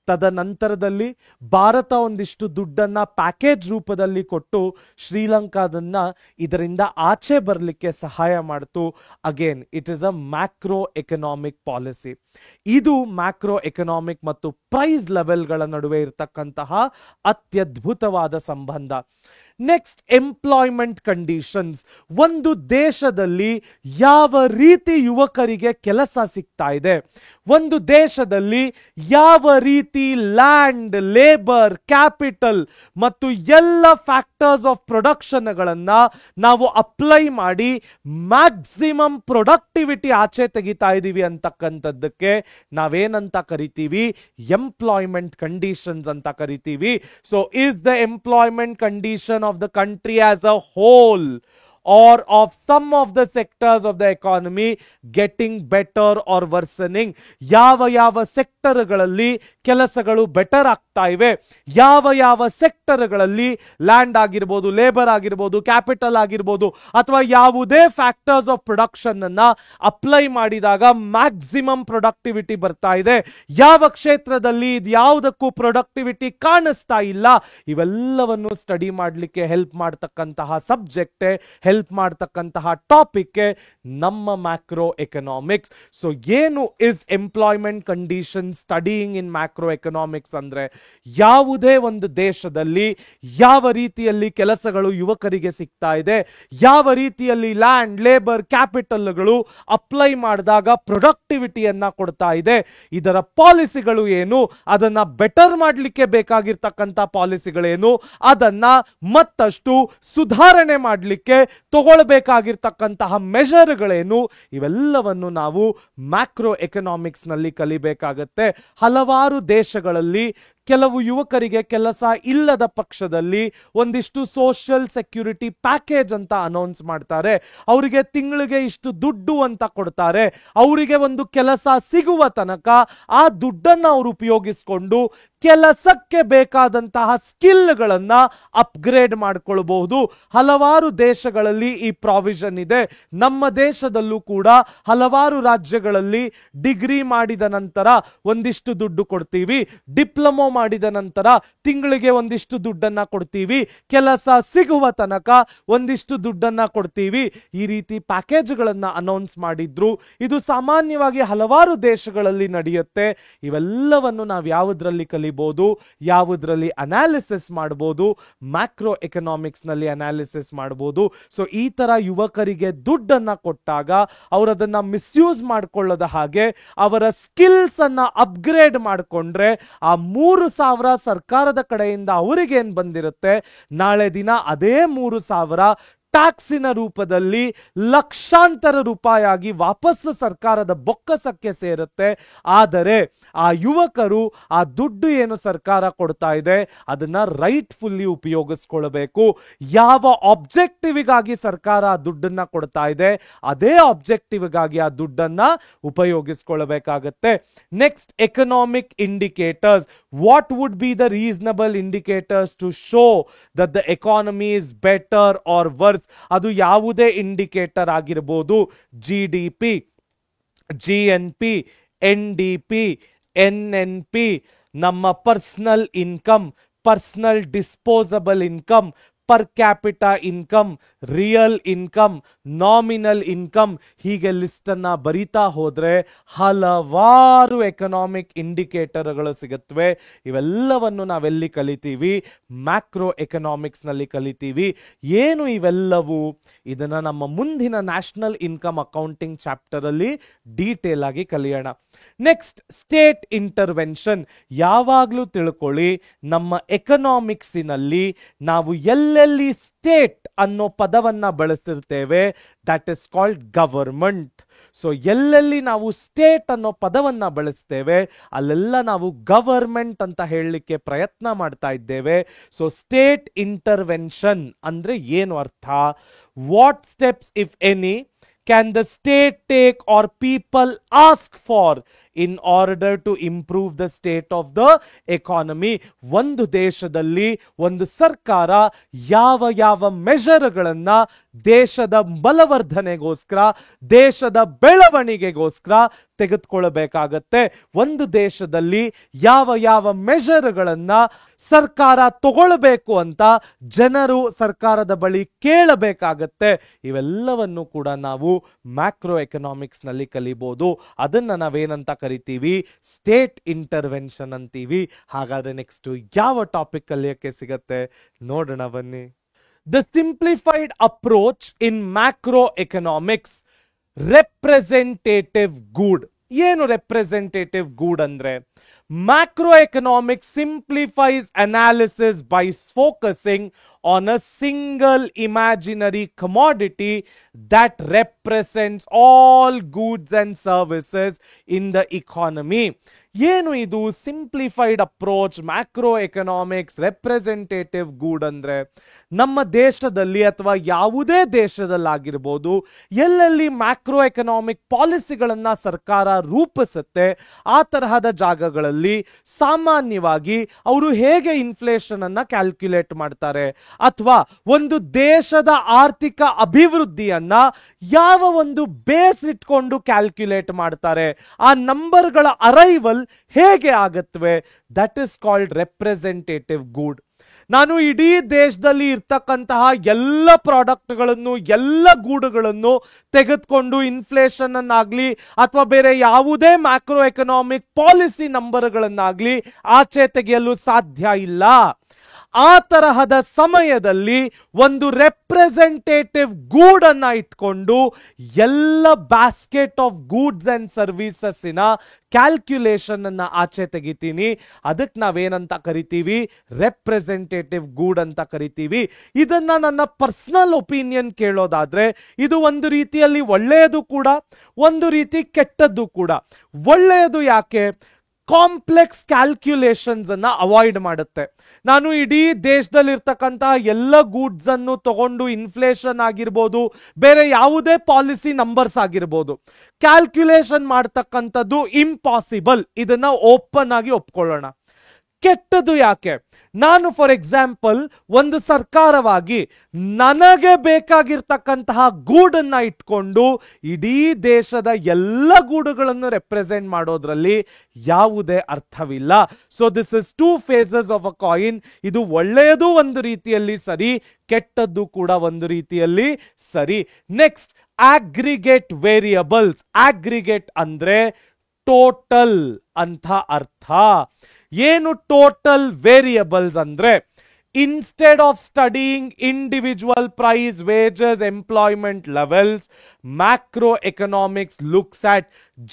ತದನಂತರದಲ್ಲಿ ಭಾರತ ಒಂದಿಷ್ಟು ದುಡ್ಡನ್ನ ಪ್ಯಾಕೇಜ್ ರೂಪದಲ್ಲಿ ಕೊಟ್ಟು ಶ್ರೀಲಂಕಾದನ್ನ ಇದರಿಂದ ಆಚೆ ಬರಲಿಕ್ಕೆ ಸಹಾಯ ಮಾಡಿತು. Again it is a macro economic policy. ಇದು ಮ್ಯಾಕ್ರೋ ಎಕನಾಮಿಕ್ ಮತ್ತು ಪ್ರೈಸ್ ಲೆವೆಲ್ಗಳ ನಡುವೆ ಇರತಕ್ಕಂತಹ ಅತ್ಯದ್ಭುತವಾದ ಸಂಬಂಧ. Next, employment conditions. ಒಂದು ದೇಶದಲ್ಲಿ ಯಾವ ರೀತಿ ಯುವಕರಿಗೆ ಕೆಲಸ ಸಿಗ್ತಾ ಇದೆ, ಒಂದು ದೇಶದಲ್ಲಿ ಯಾವ ರೀತಿ ಲ್ಯಾಂಡ್, ಲೇಬರ್, ಕ್ಯಾಪಿಟಲ್ ಮತ್ತು ಎಲ್ಲ ಫ್ಯಾಕ್ಟರ್ಸ್ ಆಫ್ ಪ್ರೊಡಕ್ಷನ್ಗಳನ್ನ ನಾವು ಅಪ್ಲೈ ಮಾಡಿ ಮ್ಯಾಕ್ಸಿಮಮ್ ಪ್ರೊಡಕ್ಟಿವಿಟಿ ಆಚೆ ತೆಗಿತಾ ಇದೀವಿ ಅಂತಕ್ಕಂಥದ್ದಕ್ಕೆ ನಾವೇನಂತ ಕರಿತೀವಿ, ಎಂಪ್ಲಾಯ್ಮೆಂಟ್ ಕಂಡೀಷನ್ಸ್ ಅಂತ ಕರಿತೀವಿ. So is the employment condition of the country as a whole or of some of the sectors of the economy getting better or worsening. ಯಾವ ಸೆಕ್ಟರ್ಗಳಲ್ಲಿ ಕೆಲಸಗಳು ಬೆಟರ್ ಆಗ್ತಾ ಇವೆ, ಯಾವ ಸೆಕ್ಟರ್ಗಳಲ್ಲಿ ಲ್ಯಾಂಡ್ ಆಗಿರ್ಬೋದು, ಲೇಬರ್ ಆಗಿರ್ಬೋದು, ಕ್ಯಾಪಿಟಲ್ ಆಗಿರ್ಬೋದು, ಅಥವಾ ಯಾವುದೇ ಫ್ಯಾಕ್ಟರ್ಸ್ ಆಫ್ ಪ್ರೊಡಕ್ಷನ್ ಅನ್ನ ಅಪ್ಲೈ ಮಾಡಿದಾಗ ಮ್ಯಾಕ್ಸಿಮಮ್ ಪ್ರೊಡಕ್ಟಿವಿಟಿ ಬರ್ತಾ ಇದೆ, ಯಾವ ಕ್ಷೇತ್ರದಲ್ಲಿ ಯಾವುದಕ್ಕೂ ಪ್ರೊಡಕ್ಟಿವಿಟಿ ಕಾಣಿಸ್ತಾ ಇಲ್ಲ, ಇವೆಲ್ಲವನ್ನು ಸ್ಟಡಿ ಮಾಡಲಿಕ್ಕೆ ಹೆಲ್ಪ್ ಮಾಡ್ತಕ್ಕಂತಹ ಸಬ್ಜೆಕ್ಟ್, ಹೆಲ್ಪ್ ಮಾಡ್ತಕ್ಕಂತಹ ಟಾಪಿಕ್ ನಮ್ಮ ಮ್ಯಾಕ್ರೋ ಎಕನಾಮಿಕ್ಸ್. ಸೊ ಏನು is employment condition studying in macro economics ಅಂದ್ರೆ, ಯಾವುದೇ ಒಂದು ದೇಶದಲ್ಲಿ ಯಾವ ರೀತಿಯಲ್ಲಿ ಕೆಲಸಗಳು ಯುವಕರಿಗೆ ಸಿಗ್ತಾ ಇದೆ, ಯಾವ ರೀತಿಯಲ್ಲಿ ಲ್ಯಾಂಡ್, ಲೇಬರ್, ಕ್ಯಾಪಿಟಲ್ಗಳು ಅಪ್ಲೈ ಮಾಡಿದಾಗ ಪ್ರೊಡಕ್ಟಿವಿಟಿಯನ್ನ ಕೊಡ್ತಾ ಇದೆ, ಇದರ ಪಾಲಿಸಿಗಳು ಏನು, ಅದನ್ನ ಬೆಟರ್ ಮಾಡಲಿಕ್ಕೆ ಬೇಕಾಗಿರ್ತಕ್ಕಂಥ ಪಾಲಿಸಿಗಳೇನು, ಅದನ್ನ ಮತ್ತಷ್ಟು ಸುಧಾರಣೆ ಮಾಡಲಿಕ್ಕೆ ತಗೊಳ್ಬೇಕಾಗಿರ್ತಕ್ಕಂತಹ ಮೆಷರ್ಗಳೇನು, ಇವೆಲ್ಲವನ್ನು ನಾವು ಮ್ಯಾಕ್ರೋ ಎಕನಾಮಿಕ್ಸ್ ನಲ್ಲಿ ಕಲಿಬೇಕಾಗತ್ತೆ. ಹಲವಾರು ದೇಶಗಳಲ್ಲಿ ಕೆಲವು ಯುವಕರಿಗೆ ಕೆಲಸ ಇಲ್ಲದ ಪಕ್ಷದಲ್ಲಿ ಒಂದಿಷ್ಟು ಸೋಷಿಯಲ್ ಸೆಕ್ಯೂರಿಟಿ ಪ್ಯಾಕೇಜ್ ಅಂತ ಅನೌನ್ಸ್ ಮಾಡ್ತಾರೆ, ಅವರಿಗೆ ತಿಂಗಳಿಗೆ ಇಷ್ಟು ದುಡ್ಡು ಅಂತ ಕೊಡ್ತಾರೆ, ಅವರಿಗೆ ಒಂದು ಕೆಲಸ ಸಿಗುವ ತನಕ ಆ ದುಡ್ಡನ್ನು ಅವರು ಉಪಯೋಗಿಸಿಕೊಂಡು ಕೆಲಸಕ್ಕೆ ಬೇಕಾದಂತಹ ಸ್ಕಿಲ್ಗಳನ್ನ ಅಪ್ಗ್ರೇಡ್ ಮಾಡ್ಕೊಳ್ಬಹುದು. ಹಲವಾರು ದೇಶಗಳಲ್ಲಿ ಈ ಪ್ರಾವಿಷನ್ ಇದೆ. ನಮ್ಮ ದೇಶದಲ್ಲೂ ಕೂಡ ಹಲವಾರು ರಾಜ್ಯಗಳಲ್ಲಿ ಡಿಗ್ರಿ ಮಾಡಿದ ನಂತರ ಒಂದಿಷ್ಟು ದುಡ್ಡು ಕೊಡ್ತೀವಿ, ಡಿಪ್ಲೊಮೊ ಮಾಡಿದ ನಂತರ ತಿಂಗಳಿಗೆ ಒಂದಿಷ್ಟು ದುಡ್ಡನ್ನ ಕೊಡ್ತೀವಿ, ಕೆಲಸ ಸಿಗುವ ತನಕ ಒಂದಿಷ್ಟು ದುಡ್ಡನ್ನ ಕೊಡ್ತೀವಿ, ಈ ರೀತಿ ಪ್ಯಾಕೇಜ್ಗಳನ್ನ ಅನೌನ್ಸ್ ಮಾಡಿದ್ರು. ಇದು ಸಾಮಾನ್ಯವಾಗಿ ಹಲವಾರು ದೇಶಗಳಲ್ಲಿ ನಡೆಯುತ್ತೆ. ಇವೆಲ್ಲವನ್ನು ನಾವು ಯಾವುದರಲ್ಲಿ ಕಲಿಬಹುದು, ಯಾವುದರಲ್ಲಿ ಅನಾಲಿಸಿಸ್ ಮಾಡಬಹುದು, ಮ್ಯಾಕ್ರೋ ಎಕನಾಮಿಕ್ಸ್ ನಲ್ಲಿ ಅನಾಲಿಸಿಸ್ ಮಾಡಬಹುದು. ಸೊ ಈ ತರ ಯುವಕರಿಗೆ ದುಡ್ಡನ್ನ ಕೊಟ್ಟಾಗ ಅವರು ಅದನ್ನ ಮಿಸ್ಯೂಸ್ ಮಾಡಿಕೊಳ್ಳದ ಹಾಗೆ ಅವರ ಸ್ಕಿಲ್ಸ್ ಅನ್ನ ಅಪ್ಗ್ರೇಡ್ ಮಾಡಿಕೊಂಡ್ರೆ ಆ 3,000 ಸರ್ಕಾರದ ಕಡೆಯಿಂದ ಅವರಿಗೆ ಏನ್ ಬಂದಿರುತ್ತೆ, ನಾಳೆ ದಿನ ಅದೇ 3,000 ಟ್ಯಾಕ್ಸಿನ ರೂಪದಲ್ಲಿ ಲಕ್ಷಾಂತರ ರೂಪಾಯಿ ವಾಪಸ್ಸು ಸರ್ಕಾರದ ಬೊಕ್ಕಸಕ್ಕೆ ಸೇರುತ್ತೆ. ಆದರೆ ಆ ಯುವಕರು ಆ ದುಡ್ಡು ಏನು ಸರ್ಕಾರ ಕೊಡ್ತಾ ಇದೆ ಅದನ್ನ ರೈಟ್ಫುಲ್ಲಿ ಉಪಯೋಗಿಸ್ಕೊಳ್ಬೇಕು. ಯಾವ ಆಬ್ಜೆಕ್ಟಿವ್ಗಾಗಿ ಸರ್ಕಾರ ಆ ದುಡ್ಡನ್ನ ಕೊಡ್ತಾ ಇದೆ ಅದೇ ಆಬ್ಜೆಕ್ಟಿವ್ಗಾಗಿ ಆ ದುಡ್ಡನ್ನ ಉಪಯೋಗಿಸ್ಕೊಳ್ಬೇಕಾಗತ್ತೆ. Next, economic indicators. What would be the reasonable indicators to show that the economy is better or worse? ಅದು ಯಾವುದೇ ಇಂಡಿಕೇಟರ್ ಆಗಿರಬಹುದು. GDP, GNP, NDP, NNP, ನಮ್ಮ personal income, personal disposable income, per capita income, real income, nominal income, ಹೀಗೆ list ಅನ್ನ ಬರಿತಾ ಹೋದ್ರೆ ಹಲವಾರು economic ಇಂಡಿಕೇಟರ್ಗಳು ಸಿಗುತ್ತವೆ. ಇವೆಲ್ಲವನ್ನು ನಾವೆಲ್ಲಿ ಕಲಿತೀವಿ? ಮ್ಯಾಕ್ರೋ ಎಕನಾಮಿಕ್ಸ್ ನಲ್ಲಿ ಕಲಿತೀವಿ. ಏನು ಇವೆಲ್ಲವೂ? ಇದನ್ನ ನಮ್ಮ ಮುಂದಿನ ನ್ಯಾಷನಲ್ ಇನ್ಕಮ್ ಅಕೌಂಟಿಂಗ್ ಚಾಪ್ಟರ್ ಅಲ್ಲಿ ಡೀಟೇಲ್ ಆಗಿ ಕಲಿಯೋಣ. Next, state intervention. ಯಾವಾಗಲೂ ತಿಳ್ಕೊಳ್ಳಿ, ನಮ್ಮ ಎಕನಾಮಿಕ್ಸಿನಲ್ಲಿ ನಾವು ಎಲ್ಲೆಲ್ಲಿ ಸ್ಟೇಟ್ ಅನ್ನೋ ಪದವನ್ನ ಬಳಸಿರ್ತೇವೆ that is called government. So ಎಲ್ಲೆಲ್ಲಿ ನಾವು ಸ್ಟೇಟ್ ಅನ್ನೋ ಪದವನ್ನ ಬಳಸ್ತೇವೆ ಅಲ್ಲೆಲ್ಲ ನಾವು ಗವರ್ಮೆಂಟ್ ಅಂತ ಹೇಳಲಿಕ್ಕೆ ಪ್ರಯತ್ನ ಮಾಡ್ತಾ ಇದ್ದೇವೆ. ಸೊ ಸ್ಟೇಟ್ ಇಂಟರ್ವೆನ್ಷನ್ ಅಂದ್ರೆ ಏನು ಅರ್ಥ? What steps if any can the state take or people ask for in order to improve the state of the economy? ಒಂದು ದೇಶದಲ್ಲಿ ಒಂದು ಸರ್ಕಾರ ಯಾವ ಮೆಷರ್ಗಳನ್ನ ದೇಶದ ಬಲವರ್ಧನೆಗೋಸ್ಕರ, ದೇಶದ ಬೆಳವಣಿಗೆಗೋಸ್ಕರ ತೆಗೆದುಕೊಳ್ಳಬೇಕಾಗತ್ತೆ. ಒಂದು ದೇಶದಲ್ಲಿ ಯಾವ ಮೆಷರ್ಗಳನ್ನ ಸರ್ಕಾರ ತಗೊಳ್ಬೇಕು ಅಂತ ಜನರು ಸರ್ಕಾರದ ಬಳಿ ಕೇಳಬೇಕಾಗತ್ತೆ. ಇವೆಲ್ಲವನ್ನು ಕೂಡ ನಾವು ಮ್ಯಾಕ್ರೋ ಎಕನಾಮಿಕ್ಸ್ ನಲ್ಲಿ ಕಲಿಬಹುದು. ಅದನ್ನ ನಾವೇನಂತ ಕರಿತೀವಿ? ಸ್ಟೇಟ್ ಇಂಟರ್ವೆನ್ಷನ್ ಅಂತೀವಿ. ಹಾಗಾದ್ರೆ ನೆಕ್ಸ್ಟ್ ಯಾವ ಟಾಪಿಕ್ ಕಲಿಯಕ್ಕೆ ಸಿಗತ್ತೆ ನೋಡೋಣ ಬನ್ನಿ. The simplified approach in macro economics, representative good. ಏನು ರೆಪ್ರೆಸೆಂಟೇಟಿವ್ ಗೂಡ್ ಅಂದ್ರೆ? Macroeconomics simplifies analysis by focusing on a single imaginary commodity that represents all goods and services in the economy. ಏನು ಇದು simplified approach macroeconomics representative good ಅಂದ್ರೆ, ನಮ್ಮ ದೇಶದಲ್ಲಿ ಅಥವಾ ಯಾವುದೇ ದೇಶದಲ್ಲಾಗಿರ್ಬೋದು, ಎಲ್ಲೆಲ್ಲಿ ಮ್ಯಾಕ್ರೋ ಎಕನಾಮಿಕ್ ಪಾಲಿಸಿಗಳನ್ನ ಸರ್ಕಾರ ರೂಪಿಸುತ್ತೆ ಆ ತರಹದ ಜಾಗಗಳಲ್ಲಿ ಸಾಮಾನ್ಯವಾಗಿ ಅವರು ಹೇಗೆ ಇನ್ಫ್ಲೇಷನ್ ಅನ್ನ ಕ್ಯಾಲ್ಕ್ಯುಲೇಟ್ ಮಾಡ್ತಾರೆ, ಅಥವಾ ಒಂದು ದೇಶದ ಆರ್ಥಿಕ ಅಭಿವೃದ್ಧಿಯನ್ನ ಯಾವ ಒಂದು ಬೇಸ್ ಇಟ್ಕೊಂಡು ಕ್ಯಾಲ್ಕ್ಯುಲೇಟ್ ಮಾಡ್ತಾರೆ, ಆ ನಂಬರ್ಗಳ ಅರೈವಲ್ ಹೇಗೆ ಆಗತ್ವೆ, ದಟ್ ಇಸ್ ಕಾಲ್ಡ್ ರೆಪ್ರೆಸೆಂಟೇಟಿವ್ ಗೂಡ್. ನಾನು ಇಡೀ ದೇಶದಲ್ಲಿ ಇರ್ತಕ್ಕಂತಹ ಎಲ್ಲ ಪ್ರಾಡಕ್ಟ್ಗಳನ್ನು, ಎಲ್ಲ ಗೂಡುಗಳನ್ನು ತೆಗೆದುಕೊಂಡು ಇನ್ಫ್ಲೇಷನ್ ಅನ್ನಾಗ್ಲಿ ಅಥವಾ ಬೇರೆ ಯಾವುದೇ ಮ್ಯಾಕ್ರೋ ಎಕನಾಮಿಕ್ ಪಾಲಿಸಿ ನಂಬರ್ಗಳನ್ನಾಗ್ಲಿ ಆಚೆ ತೆಗೆಯಲು ಸಾಧ್ಯ ಇಲ್ಲ. ಆ ತರಹದ ಸಮಯದಲ್ಲಿ ಒಂದು ರೆಪ್ರೆಸೆಂಟೇಟಿವ್ ಗೂಡ್ ಅನ್ನ ಇಟ್ಕೊಂಡು ಎಲ್ಲ ಬ್ಯಾಸ್ಕೆಟ್ ಆಫ್ ಗೂಡ್ಸ್ ಅಂಡ್ ಸರ್ವಿಸಸ್ಸಿನ ಕ್ಯಾಲ್ಕ್ಯುಲೇಷನ್ ಅನ್ನ ಆಚೆ ತೆಗಿತೀನಿ. ಅದಕ್ಕೆ ನಾವೇನಂತ ಕರಿತೀವಿ, ರೆಪ್ರೆಸೆಂಟೇಟಿವ್ ಗೂಡ್ ಅಂತ ಕರಿತೀವಿ. ಇದನ್ನ ನನ್ನ ಪರ್ಸನಲ್ ಒಪಿನಿಯನ್ ಕೇಳೋದಾದ್ರೆ ಇದು ಒಂದು ರೀತಿಯಲ್ಲಿ ಒಳ್ಳೆಯದು ಕೂಡ, ಒಂದು ರೀತಿ ಕೆಟ್ಟದ್ದು ಕೂಡ. ಒಳ್ಳೆಯದು ಯಾಕೆ? ಕಾಂಪ್ಲೆಕ್ಸ್ ಕ್ಯಾಲ್ಕ್ಯುಲೇಷನ್ಸ್ ಅನ್ನ ಅವಾಯ್ಡ್ ಮಾಡುತ್ತೆ. ನಾನು ಇಡೀ ದೇಶದಲ್ಲಿರ್ತಕ್ಕಂತಹ ಎಲ್ಲ ಗೂಡ್ಸ್ ಅನ್ನು ತಗೊಂಡು ಇನ್ಫ್ಲೇಷನ್ ಆಗಿರ್ಬೋದು, ಬೇರೆ ಯಾವುದೇ ಪಾಲಿಸಿ ನಂಬರ್ಸ್ ಆಗಿರ್ಬೋದು, ಕ್ಯಾಲ್ಕ್ಯುಲೇಷನ್ ಮಾಡ್ತಕ್ಕಂಥದ್ದು ಇಂಪಾಸಿಬಲ್. ಇದನ್ನ ಓಪನ್ ಆಗಿ ಒಪ್ಕೊಳ್ಳೋಣ. ಕೆಟ್ಟದ್ದು ಯಾಕೆ? ನಾನು ಫಾರ್ ಎಕ್ಸಾಂಪಲ್ ಒಂದು ಸರ್ಕಾರವಾಗಿ ನನಗೆ ಬೇಕಾಗಿರ್ತಕ್ಕಂತಹ ಗೂಡನ್ನ ಇಟ್ಕೊಂಡು ಇಡೀ ದೇಶದ ಎಲ್ಲ ಗೂಡುಗಳನ್ನು ರೆಪ್ರೆಸೆಂಟ್ ಮಾಡೋದ್ರಲ್ಲಿ ಯಾವುದೇ ಅರ್ಥವಿಲ್ಲ. So this is two faces of a coin. ಇದು ಒಳ್ಳೆಯದು ಒಂದು ರೀತಿಯಲ್ಲಿ ಸರಿ, ಕೆಟ್ಟದ್ದು ಕೂಡ ಒಂದು ರೀತಿಯಲ್ಲಿ ಸರಿ. Next, aggregate variables. ಆಗ್ರಿಗೇಟ್ ಅಂದ್ರೆ ಟೋಟಲ್ ಅಂತ ಅರ್ಥ. ಏನು ಟೋಟಲ್ ವೇರಿಯಬಲ್ಸ್ ಅಂದ್ರೆ, instead of studying individual price, wages, employment levels, macroeconomics looks at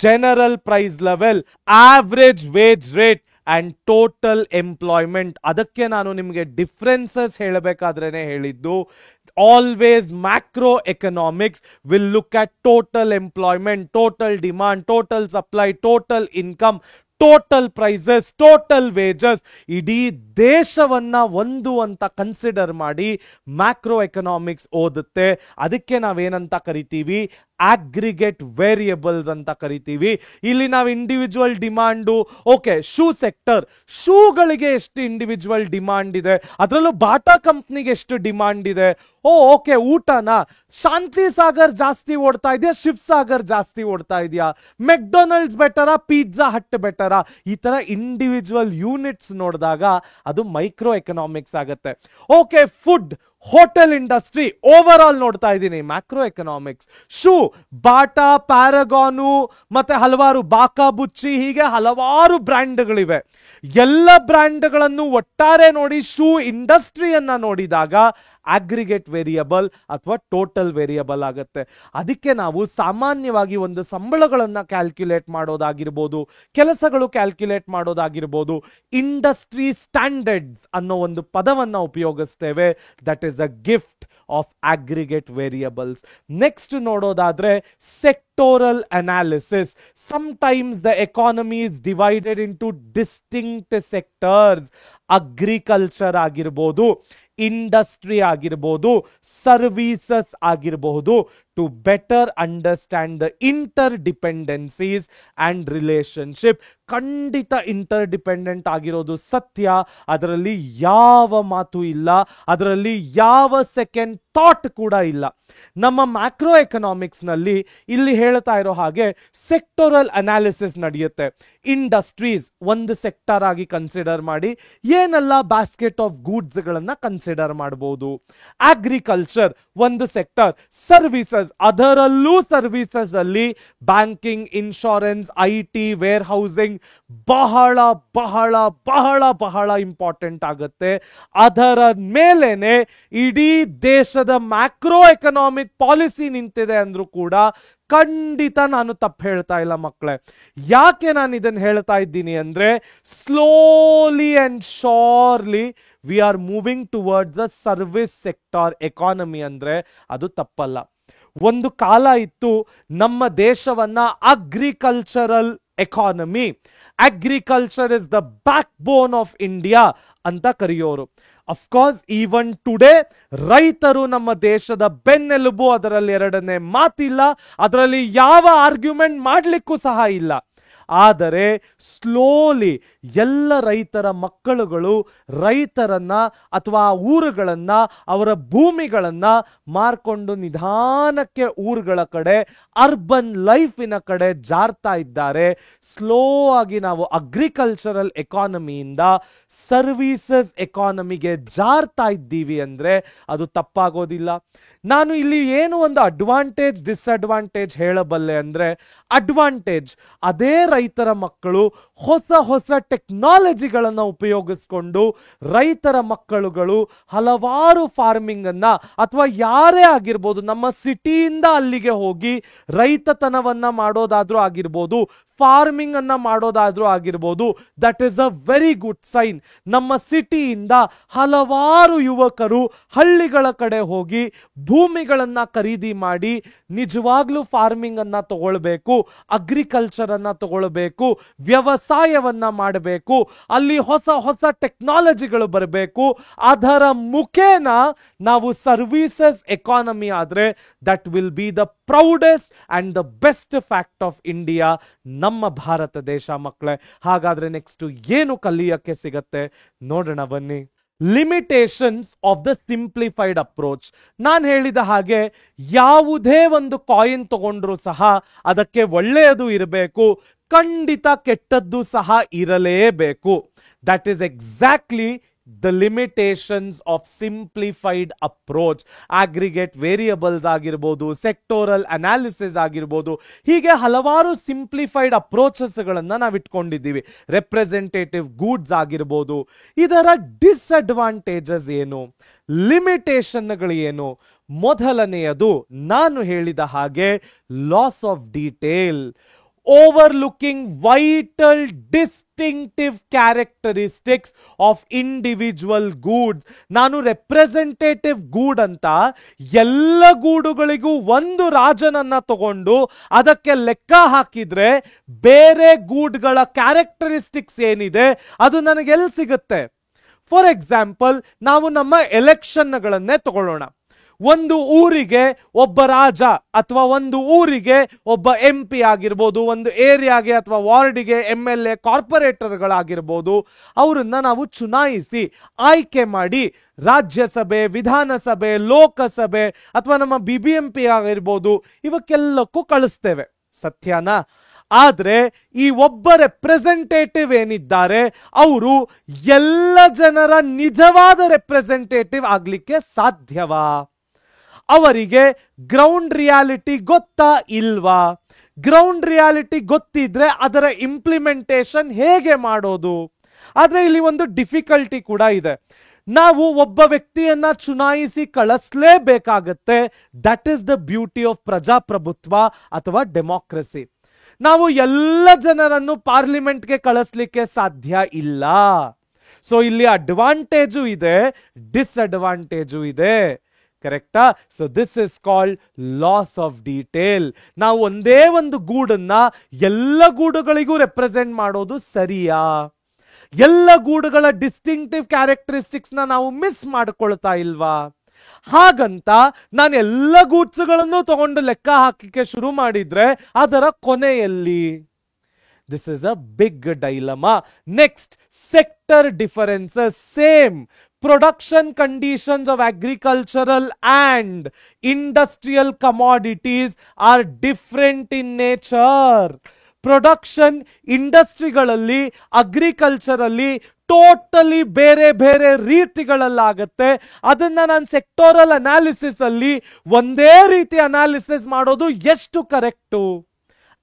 general price level, average wage rate and total employment. ಅದಕ್ಕೆ ನಾನು ನಿಮಗೆ ಡಿಫರೆನ್ಸಸ್ ಹೇಳಬೇಕಾದ್ರೇನೆ ಹೇಳಿದ್ದು, always macroeconomics will look at total employment, total demand, total supply, total income, total prices, total wages, ಇಡೀ ದೇಶವನ್ನ ಒಂದು ಅಂತ consider ಮಾಡಿ macro economics ಓದುತ್ತೆ. ಅದಕ್ಕೆ ನಾವೇನಂತ ಕರಿತೀವಿ, ಆಗ್ರಿಗೇಟ್ ವೇರಿಯಬಲ್ಸ್ ಅಂತ ಕರಿತೀವಿ. ಇಲ್ಲಿ ನಾವು individual demand, okay shoe sector, ಶೂಗಳಿಗೆ ಎಷ್ಟು ಇಂಡಿವಿಜುವಲ್ ಡಿಮಾಂಡ್ ಇದೆ, ಅದರಲ್ಲೂ ಬಾಟಾ ಕಂಪ್ನಿಗೆ ಎಷ್ಟು ಡಿಮಾಂಡ್ ಇದೆ, ಓಕೆ ಊಟನ ಶಾಂತಿ ಸಾಗರ್ ಜಾಸ್ತಿ ಓಡ್ತಾ ಇದೆಯಾ, ಶಿವ್ ಸಾಗರ್ ಜಾಸ್ತಿ ಓಡ್ತಾ ಇದೆಯಾ, ಮೆಕ್ಡೊನಾಲ್ಡ್ಸ್ ಬೆಟರಾ, ಪಿಜ್ಜಾ ಹಟ್ ಬೆಟರಾ, ಈ ತರ ಇಂಡಿವಿಜುವಲ್ ಯೂನಿಟ್ಸ್ ನೋಡಿದಾಗ ಅದು ಮೈಕ್ರೋ ಎಕನಾಮಿಕ್ಸ್ ಆಗುತ್ತೆ. Okay food, hotel industry over all ನೋಡ್ತಾ ಇದ್ದೀನಿ, ಮ್ಯಾಕ್ರೋ ಎಕನಾಮಿಕ್ಸ್. ಶೂ, ಬಾಟಾ, ಪ್ಯಾರಗಾನು ಮತ್ತೆ ಹಲವಾರು ಬಾಕಾ ಬುಚ್ಚಿ, ಹೀಗೆ ಹಲವಾರು ಬ್ರ್ಯಾಂಡ್ಗಳಿವೆ. ಎಲ್ಲ ಬ್ರ್ಯಾಂಡ್ಗಳನ್ನು ಒಟ್ಟಾರೆ ನೋಡಿ ಶೂ ಇಂಡಸ್ಟ್ರಿಯನ್ನ ನೋಡಿದಾಗ ಆಗ್ರಿಗೇಟ್ ವೇರಿಯಬಲ್ ಅಥವಾ ಟೋಟಲ್ ವೇರಿಯಬಲ್ ಆಗುತ್ತೆ. ಅದಕ್ಕೆ ನಾವು ಸಾಮಾನ್ಯವಾಗಿ ಒಂದು ಸಂಬಳಗಳನ್ನ ಕ್ಯಾಲ್ಕ್ಯುಲೇಟ್ ಮಾಡೋದಾಗಿರ್ಬೋದು, ಕೆಲಸಗಳು ಕ್ಯಾಲ್ಕ್ಯುಲೇಟ್ ಮಾಡೋದಾಗಿರ್ಬೋದು, ಇಂಡಸ್ಟ್ರಿ ಸ್ಟ್ಯಾಂಡರ್ಡ್ಸ್ ಅನ್ನೋ ಒಂದು ಪದವನ್ನ ಉಪಯೋಗಿಸ್ತೇವೆ. That is a gift of aggregate variables. Next ನೋಡೋದಾದ್ರೆ sectoral analysis. Sometimes the economy is divided into distinct sectors. Agriculture ಆಗಿರ್ಬೋದು, ಇಂಡಸ್ಟ್ರಿ ಆಗಿರ್ಬೋದು, ಸರ್ವಿಸಸ್ ಆಗಿರಬಹುದು. To better understand the interdependencies and relationship. ಖಂಡಿತ interdependent ಆಗಿರೋದು ಸತ್ಯ, ಅದರಲ್ಲಿ ಯಾವ ಮಾತು ಇಲ್ಲ, ಅದರಲ್ಲಿ ಯಾವ ಸೆಕೆಂಡ್ ಥಾಟ್ ಕೂಡ ಇಲ್ಲ. ನಮ್ಮ ಮ್ಯಾಕ್ರೋ ಎಕನಾಮಿಕ್ಸ್ ನಲ್ಲಿ ಇಲ್ಲಿ ಹೇಳ್ತಾ ಇರೋ ಹಾಗೆ ಸೆಕ್ಟೋರಲ್ ಅನಾಲಿಸಿಸ್ ನಡೆಯುತ್ತೆ. ಇಂಡಸ್ಟ್ರೀಸ್ ಒಂದು ಸೆಕ್ಟರ್ ಆಗಿ ಕನ್ಸಿಡರ್ ಮಾಡಿ ಏನೆಲ್ಲ ಬ್ಯಾಸ್ಕೆಟ್ ಆಫ್ ಗೂಡ್ಸ್ ಗಳನ್ನ ಕನ್ಸಿಡರ್ ಮಾಡಬಹುದು. ಅಗ್ರಿಕಲ್ಚರ್ ಒಂದು ಸೆಕ್ಟರ್, ಸರ್ವಿಸಸ್ ಅದರಲ್ಲೂ ಸರ್ವಿಸಸ್ ಅಲ್ಲಿ banking, insurance, IT, warehousing ಬಹಳ ಬಹಳ ಬಹಳ ಬಹಳ ಇಂಪಾರ್ಟೆಂಟ್ ಆಗುತ್ತೆ. ಅದರ ಮೇಲೇನೆ ಇಡೀ ದೇಶದ ಮ್ಯಾಕ್ರೋ ಎಕನಾಮಿಕ್ ಪಾಲಿಸಿ ನಿಂತಿದೆ ಅಂದ್ರೂ ಕೂಡ ಖಂಡಿತ ನಾನು ತಪ್ಪು ಹೇಳ್ತಾ ಇಲ್ಲ ಮಕ್ಕಳೇ. ಯಾಕೆ ನಾನು ಇದನ್ನು ಹೇಳ್ತಾ ಇದ್ದೀನಿ ಅಂದ್ರೆ, slowly and shortly we are moving towards a service sector economy ಅಂದ್ರೆ ಅದು ತಪ್ಪಲ್ಲ. ಒಂದು ಕಾಲ ಇತ್ತು ನಮ್ಮ ದೇಶವನ್ನ agricultural economy, agriculture is the back bone of India ಅಂತ ಕರೆಯೋರು. ಅಫ್ಕೋರ್ಸ್ ಈವನ್ ಟುಡೇ ರೈತರು ನಮ್ಮ ದೇಶದ ಬೆನ್ನೆಲುಬು, ಅದರಲ್ಲಿ ಎರಡನೇ ಮಾತಿಲ್ಲ, ಅದರಲ್ಲಿ ಯಾವ ಆರ್ಗ್ಯುಮೆಂಟ್ ಮಾಡಲಿಕ್ಕೂ ಸಹ ಇಲ್ಲ. ಆದರೆ ಸ್ಲೋಲಿ ಎಲ್ಲ ರೈತರ ಮಕ್ಕಳುಗಳು ರೈತರನ್ನ ಅಥವಾ ಊರುಗಳನ್ನ, ಅವರ ಭೂಮಿಗಳನ್ನ ಮಾರ್ಕೊಂಡು ನಿಧಾನಕ್ಕೆ ಊರುಗಳ ಕಡೆ, ಅರ್ಬನ್ ಲೈಫಿನ ಕಡೆ ಜಾರ್ತಾ ಇದ್ದಾರೆ. ಸ್ಲೋ ಆಗಿ ನಾವು ಅಗ್ರಿಕಲ್ಚರಲ್ ಎಕಾನಮಿಯಿಂದ ಸರ್ವೀಸಸ್ ಎಕಾನಮಿಗೆ ಜಾರ್ತಾ ಇದ್ದೀವಿ ಅಂದ್ರೆ ಅದು ತಪ್ಪಾಗೋದಿಲ್ಲ. ನಾನು ಇಲ್ಲಿ ಏನು ಒಂದು ಅಡ್ವಾಂಟೇಜ್ ಡಿಸ್ಅಡ್ವಾಂಟೇಜ್ ಹೇಳಬಲ್ಲೆ ಅಂದ್ರೆ, ಅಡ್ವಾಂಟೇಜ್ ಅದೇ ರೈತರ ಮಕ್ಕಳು ಹೊಸ ಹೊಸ ಟೆಕ್ನಾಲಜಿಗಳನ್ನು ಉಪಯೋಗಿಸ್ಕೊಂಡು ರೈತರ ಮಕ್ಕಳುಗಳು ಹಲವಾರು ಫಾರ್ಮಿಂಗ್ ಅನ್ನ, ಅಥವಾ ಯಾರೇ ಆಗಿರ್ಬೋದು, ನಮ್ಮ ಸಿಟಿಯಿಂದ ಅಲ್ಲಿಗೆ ಹೋಗಿ ರೈತತನವನ್ನ ಮಾಡೋದಾದ್ರೂ ಆಗಿರ್ಬೋದು, ಫಾರ್ಮಿಂಗ್ ಅನ್ನ ಮಾಡೋದಾದ್ರೂ ಆಗಿರ್ಬೋದು, that is a very good sign. ನಮ್ಮ ಸಿಟಿಯಿಂದ ಹಲವಾರು ಯುವಕರು ಹಳ್ಳಿಗಳ ಕಡೆ ಹೋಗಿ ಭೂಮಿಗಳನ್ನ ಖರೀದಿ ಮಾಡಿ ನಿಜವಾಗ್ಲೂ ಫಾರ್ಮಿಂಗ್ ಅನ್ನ ತಗೊಳ್ಬೇಕು, ಅಗ್ರಿಕಲ್ಚರ್ ಅನ್ನ ತಗೊಳ್ಬೇಕು, ವ್ಯವಸಾಯವನ್ನ ಮಾಡಬೇಕು, ಅಲ್ಲಿ ಹೊಸ ಹೊಸ ಟೆಕ್ನಾಲಜಿಗಳು ಬರಬೇಕು, ಅದರ ಮುಖೇನ ನಾವು ಸರ್ವೀಸಸ್ ಎಕಾನಮಿ ಆದ್ರೆ that will be the proudest and the best fact of India, ನಮ್ಮ ಭಾರತ ದೇಶ ಮಕ್ಕಳೇ. ಹಾಗಾದ್ರೆ ನೆಕ್ಸ್ಟ್ ಏನು ಕಲಿಯಕ್ಕೆ ಸಿಗತ್ತೆ ನೋಡೋಣ ಬನ್ನಿ. Limitations of the simplified approach. ನಾನು ಹೇಳಿದ ಹಾಗೆ ಯಾವುದೇ ಒಂದು ಕಾಯಿನ್ ತಗೊಂಡ್ರು ಸಹ ಅದಕ್ಕೆ ಒಳ್ಳೆಯದು ಇರಬೇಕು, ಖಂಡಿತ ಕೆಟ್ಟದ್ದು ಸಹ ಇರಲೇಬೇಕು. That is exactly the limitations of simplified approach. aggregate variables ಆಗಿರಬಹುದು, ಸೆಕ್ಟೋರಲ್ ಅನಾಲಿಸಿಸ್ ಆಗಿರಬಹುದು, ಹೀಗೆ ಹಲವಾರು ಸಿಂಪ್ಲಿಫೈಡ್ ಅಪ್ರೋಚಸ್ ಗಳನ್ನ ನಾವು ಇಟ್ಕೊಂಡಿದ್ದೀವಿ. ರೆಪ್ರೆಸೆಂಟೇಟಿವ್ ಗೂಡ್ಸ್ ಆಗಿರಬಹುದು. ಇದರ ಡಿಸ್ಅಡ್ವಾಂಟೇಜಸ್ ಏನು, ಲಿಮಿಟೇಷನ್ಗಳು ಏನು? ಮೊದಲನೆಯದು ನಾನು ಹೇಳಿದ ಹಾಗೆ loss of detail, overlooking vital distinctive characteristics of individual goods. ನಾನು ರೆಪ್ರೆಸೆಂಟೇಟಿವ್ ಗೂಡ್ ಅಂತ ಎಲ್ಲ ಗೂಡುಗಳಿಗೂ ಒಂದು ರಾಜನನ್ನ ತಗೊಂಡು ಅದಕ್ಕೆ ಲೆಕ್ಕ ಹಾಕಿದ್ರೆ ಬೇರೆ ಗೂಡ್ಗಳ ಕ್ಯಾರೆಕ್ಟರಿಸ್ಟಿಕ್ಸ್ ಏನಿದೆ ಅದು ನನಗೆ ಎಲ್ಲಿ ಸಿಗುತ್ತೆ? ಫಾರ್ ಎಕ್ಸಾಂಪಲ್, ನಾವು ನಮ್ಮ ಎಲೆಕ್ಷನ್ಗಳನ್ನೇ ತಗೊಳ್ಳೋಣ. ಒಂದು ಊರಿಗೆ ಒಬ್ಬ ರಾಜ ಅಥವಾ ಒಂದು ಊರಿಗೆ ಒಬ್ಬ MP ಆಗಿರ್ಬೋದು, ಒಂದು ಏರಿಯಾಗೆ ಅಥವಾ ವಾರ್ಡಿಗೆ MLA, ಕಾರ್ಪೊರೇಟರ್ಗಳಾಗಿರ್ಬೋದು, ಅವರನ್ನ ನಾವು ಚುನಾಯಿಸಿ ಆಯ್ಕೆ ಮಾಡಿ ರಾಜ್ಯಸಭೆ, ವಿಧಾನಸಭೆ, ಲೋಕಸಭೆ ಅಥವಾ ನಮ್ಮ BBMP ಆಗಿರ್ಬೋದು ಇವಕ್ಕೆಲ್ಲಕ್ಕೂ ಕಳಿಸ್ತೇವೆ, ಸತ್ಯನಾ? ಆದ್ರೆ ಈ ಒಬ್ಬ ರೆಪ್ರೆಸೆಂಟೇಟಿವ್ ಏನಿದ್ದಾರೆ ಅವರು ಎಲ್ಲ ಜನರ ನಿಜವಾದ ರೆಪ್ರೆಸೆಂಟೇಟಿವ್ ಆಗ್ಲಿಕ್ಕೆ ಸಾಧ್ಯವಾ? ಅವರಿಗೆ ಗ್ರೌಂಡ್ ರಿಯಾಲಿಟಿ ಗೊತ್ತಾ ಇಲ್ವಾ? ಗ್ರೌಂಡ್ ರಿಯಾಲಿಟಿ ಗೊತ್ತಿದ್ರೆ ಅದರ ಇಂಪ್ಲಿಮೆಂಟೇಷನ್ ಹೇಗೆ ಮಾಡೋದು? ಆದ್ರೆ ಇಲ್ಲಿ ಒಂದು ಡಿಫಿಕಲ್ಟಿ ಕೂಡ ಇದೆ. ನಾವು ಒಬ್ಬ ವ್ಯಕ್ತಿಯನ್ನ ಚುನಾಯಿಸಿ ಕಳಿಸ್ಲೇಬೇಕಾಗತ್ತೆ. That is the beauty of ಪ್ರಜಾಪ್ರಭುತ್ವ ಅಥವಾ ಡೆಮಾಕ್ರಸಿ. ನಾವು ಎಲ್ಲ ಜನರನ್ನು ಪಾರ್ಲಿಮೆಂಟ್ಗೆ ಕಳಿಸ್ಲಿಕ್ಕೆ ಸಾಧ್ಯ ಇಲ್ಲ. ಸೊ ಇಲ್ಲಿ ಅಡ್ವಾಂಟೇಜು ಇದೆ, ಡಿಸ್ಅಡ್ವಾಂಟೇಜು ಇದೆ. ಕರೆಕ್ಟಾ? So this is called loss of detail. ನಾವು ಒಂದೇ ಒಂದು ಗೂಡನ್ನ ಎಲ್ಲ ಗೂಡುಗಳಿಗೂ ರೆಪ್ರೆಸೆಂಟ್ ಮಾಡೋದು ಸರಿಯಾ? ಎಲ್ಲ ಗೂಡುಗಳ ಡಿಸ್ಟಿಂಕ್ಟಿವ್ ಕ್ಯಾರೆಕ್ಟರಿಸ್ಟಿಕ್ಸ್ ನಾವು ಮಿಸ್ ಮಾಡ್ಕೊಳ್ತಾ ಇಲ್ವಾ? ಹಾಗಂತ ನಾನು ಎಲ್ಲ ಗೂಡ್ಸ್ಗಳನ್ನು ತಗೊಂಡು ಲೆಕ್ಕ ಹಾಕಿಕೆ ಶುರು ಮಾಡಿದ್ರೆ ಅದರ ಕೊನೆಯಲ್ಲಿ this is a big dilemma. Next, sector differences. Same production conditions of agricultural and industrial commodities are different in nature. Production ಇಂಡಸ್ಟ್ರಿಗಳಲ್ಲಿ, ಅಗ್ರಿಕಲ್ಚರಲ್ಲಿ ಟೋಟಲಿ ಬೇರೆ ಬೇರೆ ರೀತಿಗಳಲ್ಲಾಗತ್ತೆ. ಅದನ್ನ ನಾನು ಸೆಕ್ಟೋರಲ್ ಅನಾಲಿಸಿಸ್ ಅಲ್ಲಿ ಒಂದೇ ರೀತಿ ಅನಾಲಿಸಿಸ್ ಮಾಡೋದು ಎಷ್ಟು correct?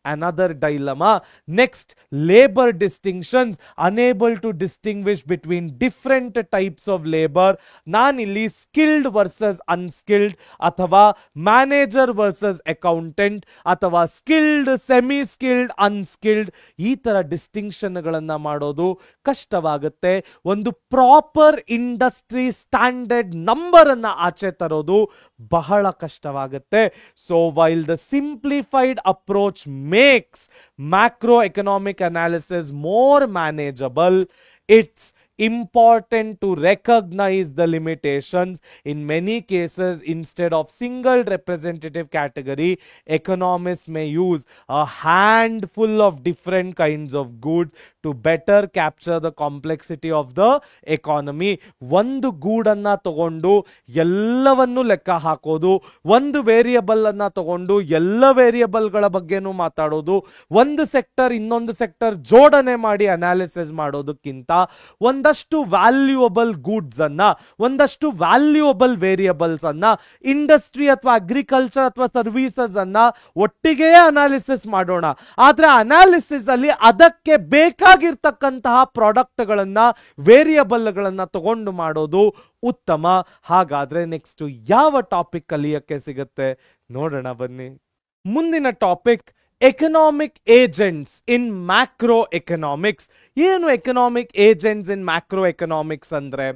another dilemma. Next, labor distinctions, unable to distinguish between different types of labor. ನಾನಿಲ್ಲಿ skilled versus unskilled, ಅಥವಾ manager versus accountant, ಅಥವಾ skilled, semi skilled, unskilled, ಈ ತರ ಡಿಸ್ಟಿಂಕ್ಷನ್ಗಳನ್ನ ಮಾಡೋದು ಕಷ್ಟವಾಗುತ್ತೆ. ಒಂದು ಪ್ರಾಪರ್ ಇಂಡಸ್ಟ್ರಿ ಸ್ಟ್ಯಾಂಡರ್ಡ್ ನಂಬರ್ ಅನ್ನ ಆಚೆ ತರೋದು ಬಹಳ ಕಷ್ಟವಾಗುತ್ತೆ. So while the simplified approach makes macroeconomic analysis more manageable, it's important to recognize the limitations. In many cases, instead of single representative category, economists may use a handful of different kinds of goods to better capture the complexity of the economy. ಒಂದು ಗೂಡನ್ನ ತಗೊಂಡು ಎಲ್ಲವನ್ನು ಲೆಕ್ಕ ಹಾಕೋದು, ಒಂದು variable ಅನ್ನ ತಗೊಂಡು ಎಲ್ಲ ವೇರಿಯಬಲ್ಗಳ ಬಗ್ಗೆನೂ ಮಾತಾಡೋದು, ಒಂದು ಸೆಕ್ಟರ್ ಇನ್ನೊಂದು ಸೆಕ್ಟರ್ ಜೋಡಣೆ ಮಾಡಿ ಅನಾಲಿಸಿಸ್ ಮಾಡೋದಕ್ಕಿಂತ ಒಂದಷ್ಟು ವ್ಯಾಲ್ಯೂಯಬಲ್ ಗೂಡ್ಸ್ ಅನ್ನ, ಒಂದಷ್ಟು ವ್ಯಾಲ್ಯೂಯಬಲ್ ವೇರಿಯಬಲ್ಸ್ ಅನ್ನ, ಇಂಡಸ್ಟ್ರಿ ಅಥವಾ ಅಗ್ರಿಕಲ್ಚರ್ ಅಥವಾ ಸರ್ವಿಸಸ್ ಅನ್ನ ಒಟ್ಟಿಗೆ ಅನಾಲಿಸಿಸ್ ಮಾಡೋಣ. ಆದ್ರೆ ಅನಾಲಿಸಿಸ್ ಅಲ್ಲಿ ಅದಕ್ಕೆ ಬೇಕಾಗಿರ್ತಕ್ಕಂತಹ ಪ್ರಾಡಕ್ಟ್ಗಳನ್ನ, ವೇರಿಯಬಲ್ಗಳನ್ನ ತಗೊಂಡು ಮಾಡೋದು ಉತ್ತಮ. ಹಾಗಾದ್ರೆ ನೆಕ್ಸ್ಟ್ ಯಾವ ಟಾಪಿಕ್ ಕಲಿಯಕ್ಕೆ ಸಿಗುತ್ತೆ ನೋಡೋಣ ಬನ್ನಿ. ಮುಂದಿನ ಟಾಪಿಕ್ ಎಕನಾಮಿಕ್ ಏಜೆಂಟ್ಸ್ ಇನ್ ಮ್ಯಾಕ್ರೋ ಎಕನಾಮಿಕ್ಸ್. ಏನು ಎಕನಾಮಿಕ್ ಏಜೆಂಟ್ಸ್ ಇನ್ ಮ್ಯಾಕ್ರೋ ಎಕನಾಮಿಕ್ಸ್ ಅಂದ್ರೆ,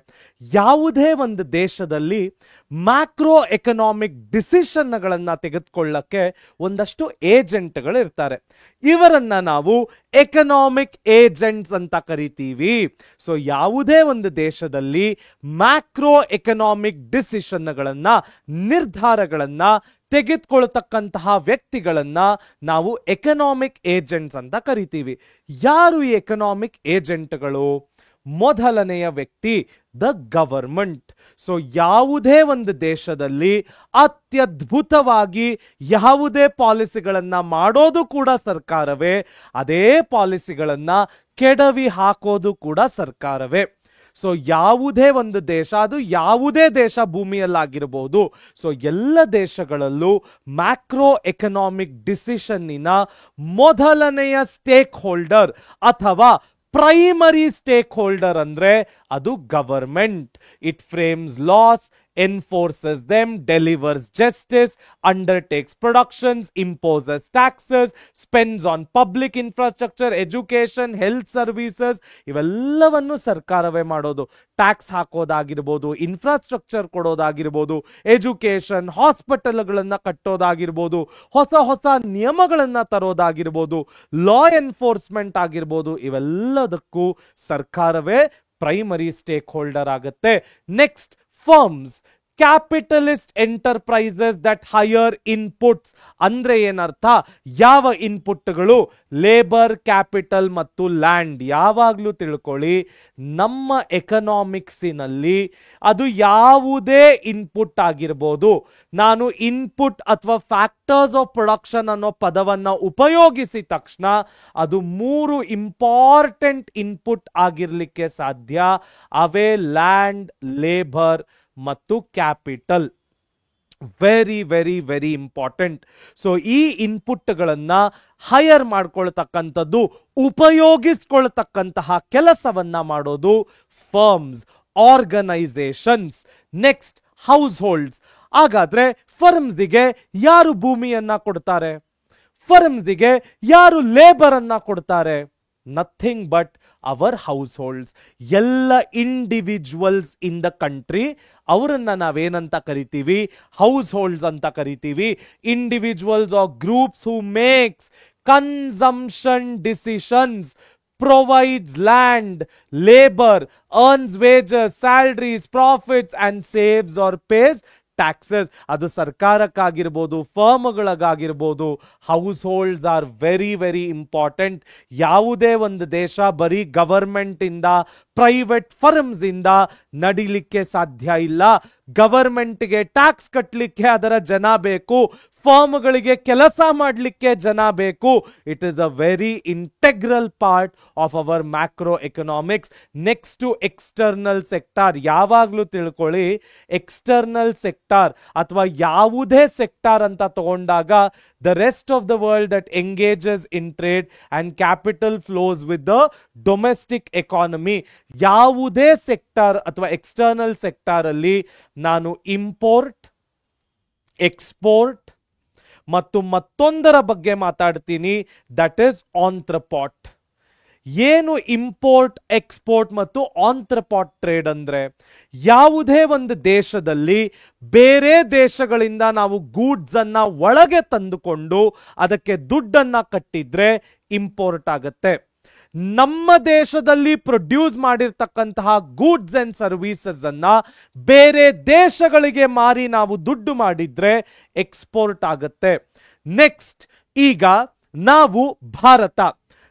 ಯಾವುದೇ ಒಂದು ದೇಶದಲ್ಲಿ ಮ್ಯಾಕ್ರೋ ಎಕನಾಮಿಕ್ ಡಿಸಿಷನ್ಗಳನ್ನ ತೆಗೆದುಕೊಳ್ಳಕ್ಕೆ ಒಂದಷ್ಟು ಏಜೆಂಟ್ಗಳು ಇರ್ತಾರೆ. ಇವರನ್ನ ನಾವು ಎಕನಾಮಿಕ್ ಏಜೆಂಟ್ಸ್ ಅಂತ ಕರಿತೀವಿ. ಸೊ ಯಾವುದೇ ಒಂದು ದೇಶದಲ್ಲಿ ಮ್ಯಾಕ್ರೋ ಎಕನಾಮಿಕ್ ಡಿಸಿಷನ್ಗಳನ್ನ, ನಿರ್ಧಾರಗಳನ್ನ ತೆಗೆದುಕೊಳ್ತಕ್ಕಂತಹ ವ್ಯಕ್ತಿಗಳನ್ನ ನಾವು ಎಕನಾಮಿಕ್ ಏಜೆಂಟ್ಸ್ ಅಂತ ಕರಿತೀವಿ. ಯಾರು ಈ ಎಕನಾಮಿಕ್ ಏಜೆಂಟ್ಗಳು? ಮೊದಲನೆಯ ವ್ಯಕ್ತಿ ದ ಗವರ್ಮೆಂಟ್. ಸೊ ಯಾವುದೇ ಒಂದು ದೇಶದಲ್ಲಿ ಅತ್ಯದ್ಭುತವಾಗಿ ಯಾವುದೇ ಪಾಲಿಸಿಗಳನ್ನ ಮಾಡೋದು ಕೂಡ ಸರ್ಕಾರವೇ, ಅದೇ ಪಾಲಿಸಿಗಳನ್ನ ಕೆಡವಿ ಹಾಕೋದು ಕೂಡ ಸರ್ಕಾರವೇ. ಸೊ ಯಾವುದೇ ಒಂದು ದೇಶ, ಅದು ಯಾವುದೇ ದೇಶ ಭೂಮಿಯಲ್ಲಾಗಿರಬಹುದು, ಸೊ ಎಲ್ಲ ದೇಶಗಳಲ್ಲೂ ಮ್ಯಾಕ್ರೋ ಎಕನಾಮಿಕ್ ಡಿಸಿಷನ್ನಿನ ಮೊದಲನೆಯ ಸ್ಟೇಕ್ ಹೋಲ್ಡರ್ ಅಥವಾ ಪ್ರೈಮರಿ ಸ್ಟೇಕ್ ಹೋಲ್ಡರ್ ಅಂದ್ರೆ ಅದು government. It frames loss, enforces them, delivers justice, undertakes productions, imposes taxes, spends on public infrastructure, education, health services. ಇವೆಲ್ಲವನ್ನು ಸರ್ಕಾರವೇ ಮಾಡೋದು. ಟ್ಯಾಕ್ಸ್ ಹಾಕೋದಾಗಿರ್ಬೋದು, ಇನ್ಫ್ರಾಸ್ಟ್ರಕ್ಚರ್ ಕೊಡೋದಾಗಿರ್ಬೋದು, ಎಜುಕೇಶನ್, ಹಾಸ್ಪಿಟಲ್ಗಳನ್ನ ಕಟ್ಟೋದಾಗಿರ್ಬೋದು, ಹೊಸ ಹೊಸ ನಿಯಮಗಳನ್ನ ತರೋದಾಗಿರ್ಬೋದು, ಲಾ ಎನ್ಫೋರ್ಸ್ಮೆಂಟ್ ಆಗಿರ್ಬೋದು, ಇವೆಲ್ಲದಕ್ಕೂ ಸರ್ಕಾರವೇ ಪ್ರೈಮರಿ ಸ್ಟೇಕ್ ಹೋಲ್ಡರ್ ಆಗುತ್ತೆ. Next, firms, capitalist enterprises that hire inputs. ಅಂದ್ರೆ ಏನರ್ಥ? ಯಾವ ಇನ್ಪುಟ್ಗಳು? ಲೇಬರ್, ಕ್ಯಾಪಿಟಲ್ ಮತ್ತು ಲ್ಯಾಂಡ್. ಯಾವಾಗ್ಲೂ ತಿಳ್ಕೊಳ್ಳಿ, ನಮ್ಮ ಎಕನಾಮಿಕ್ಸಿನಲ್ಲಿ ಅದು ಯಾವುದೇ ಇನ್ಪುಟ್ ಆಗಿರ್ಬೋದು, ನಾನು ಇನ್ಪುಟ್ ಅಥವಾ ಫ್ಯಾಕ್ಟರ್ಸ್ ಆಫ್ ಪ್ರೊಡಕ್ಷನ್ ಅನ್ನೋ ಪದವನ್ನ ಉಪಯೋಗಿಸಿದ ತಕ್ಷಣ ಅದು 3 ಇಂಪಾರ್ಟೆಂಟ್ ಇನ್ಪುಟ್ ಆಗಿರ್ಲಿಕ್ಕೆ ಸಾಧ್ಯ. ಅವೇ ಲ್ಯಾಂಡ್, ಲೇಬರ್ ಮತ್ತು capital. Very very very important. So ಈ ಇನ್ಪುಟ್ಗಳನ್ನ ಹೈಯರ್ ಮಾಡ್ಕೊಳ್ತಕ್ಕಂಥದ್ದು, ಉಪಯೋಗಿಸ್ಕೊಳ್ತಕ್ಕಂತಹ ಕೆಲಸವನ್ನ ಮಾಡೋದು firms, organisations. Next, house holds. ಹಾಗಾದ್ರೆ ಫರ್ಮ್ಸ್ಗೆ ಯಾರು ಭೂಮಿಯನ್ನ ಕೊಡ್ತಾರೆ? ಫರ್ಮ್ಸ್ಗೆ ಯಾರು ಲೇಬರ್ ಅನ್ನ ಕೊಡ್ತಾರೆ? Nothing but our households. ಎಲ್ಲ ಇಂಡಿವಿಜುವಲ್ಸ್ ಇನ್ ದ ಕಂಟ್ರಿ, ಅವರನ್ನ ನಾವೇನಂತ ಕರಿತೀವಿ? ಹೌಸ್ ಹೋಲ್ಡ್ಸ್ ಅಂತ ಕರಿತೀವಿ. Individuals are groups who makes consumption decisions, provides land, labor, earns wages, salaries, profits and saves or pays taxes. ಅದು ಸರ್ಕಾರಕ್ಕಾಗಿರ್ಬೋದು, ಫರ್ಮ್ಗಳಿಗಾಗಿರ್ಬೋದು, households are very very important. ಯಾವುದೇ ಒಂದು ದೇಶ ಬರೀ ಗವರ್ಮೆಂಟ್ ಇಂದ, ಪ್ರೈವೇಟ್ ಫರ್ಮ್ಸ್ ಇಂದ ನಡಿಲಿಕ್ಕೆ ಸಾಧ್ಯ ಇಲ್ಲ. ಗವರ್ಮೆಂಟ್ಗೆ ಟ್ಯಾಕ್ಸ್ ಕಟ್ಟಲಿಕ್ಕೆ ಅದರ ಜನ ಬೇಕು, ಫರ್ಮ್ಗಳಿಗೆ ಕೆಲಸ ಮಾಡಲಿಕ್ಕೆ ಜನ ಬೇಕು. It is a very integral part of our macro economics. Next to external sector. ಯಾವಾಗಲೂ ತಿಳ್ಕೊಳ್ಳಿ, ಎಕ್ಸ್ಟರ್ನಲ್ ಸೆಕ್ಟಾರ್ ಅಥವಾ ಯಾವುದೇ ಸೆಕ್ಟಾರ್ ಅಂತ ತಗೊಂಡಾಗ the rest of the world that engages in trade and capital flows with the domestic economy. ಯಾವುದೇ sector ಅಥವಾ external sector ಅಲ್ಲಿ ನಾನು ಇಂಪೋರ್ಟ್, ಎಕ್ಸ್ಪೋರ್ಟ್ ಮತ್ತು ಮತ್ತೊಂದರ ಬಗ್ಗೆ ಮಾತಾಡ್ತೀನಿ, ದಟ್ ಇಸ್ ಆಂಥ್ರಪಾಟ್. ಏನು ಇಂಪೋರ್ಟ್, ಎಕ್ಸ್ಪೋರ್ಟ್ ಮತ್ತು ಆಂಥ್ರಪಾಟ್ ಟ್ರೇಡ್ ಅಂದ್ರೆ, ಯಾವುದೇ ಒಂದು ದೇಶದಲ್ಲಿ ಬೇರೆ ದೇಶಗಳಿಂದ ನಾವು ಗೂಡ್ಸ್ ಅನ್ನ ಒಳಗೆ ತಂದುಕೊಂಡು ಅದಕ್ಕೆ ದುಡ್ಡನ್ನ ಕಟ್ಟಿದ್ರೆ ಇಂಪೋರ್ಟ್ ಆಗತ್ತೆ. ನಮ್ಮ ದೇಶದಲ್ಲಿ ಪ್ರೊಡ್ಯೂಸ್ ಮಾಡಿರ್ತಕ್ಕಂತಹ ಗೂಡ್ಸ್ ಅಂಡ್ ಸರ್ವಿಸಸ್ ಅನ್ನ ಬೇರೆ ದೇಶಗಳಿಗೆ ಮಾರಿ ನಾವು ದುಡ್ಡು ಮಾಡಿದ್ರೆ ಎಕ್ಸ್ಪೋರ್ಟ್ ಆಗುತ್ತೆ. ನೆಕ್ಸ್ಟ್, ಈಗ ನಾವು ಭಾರತ,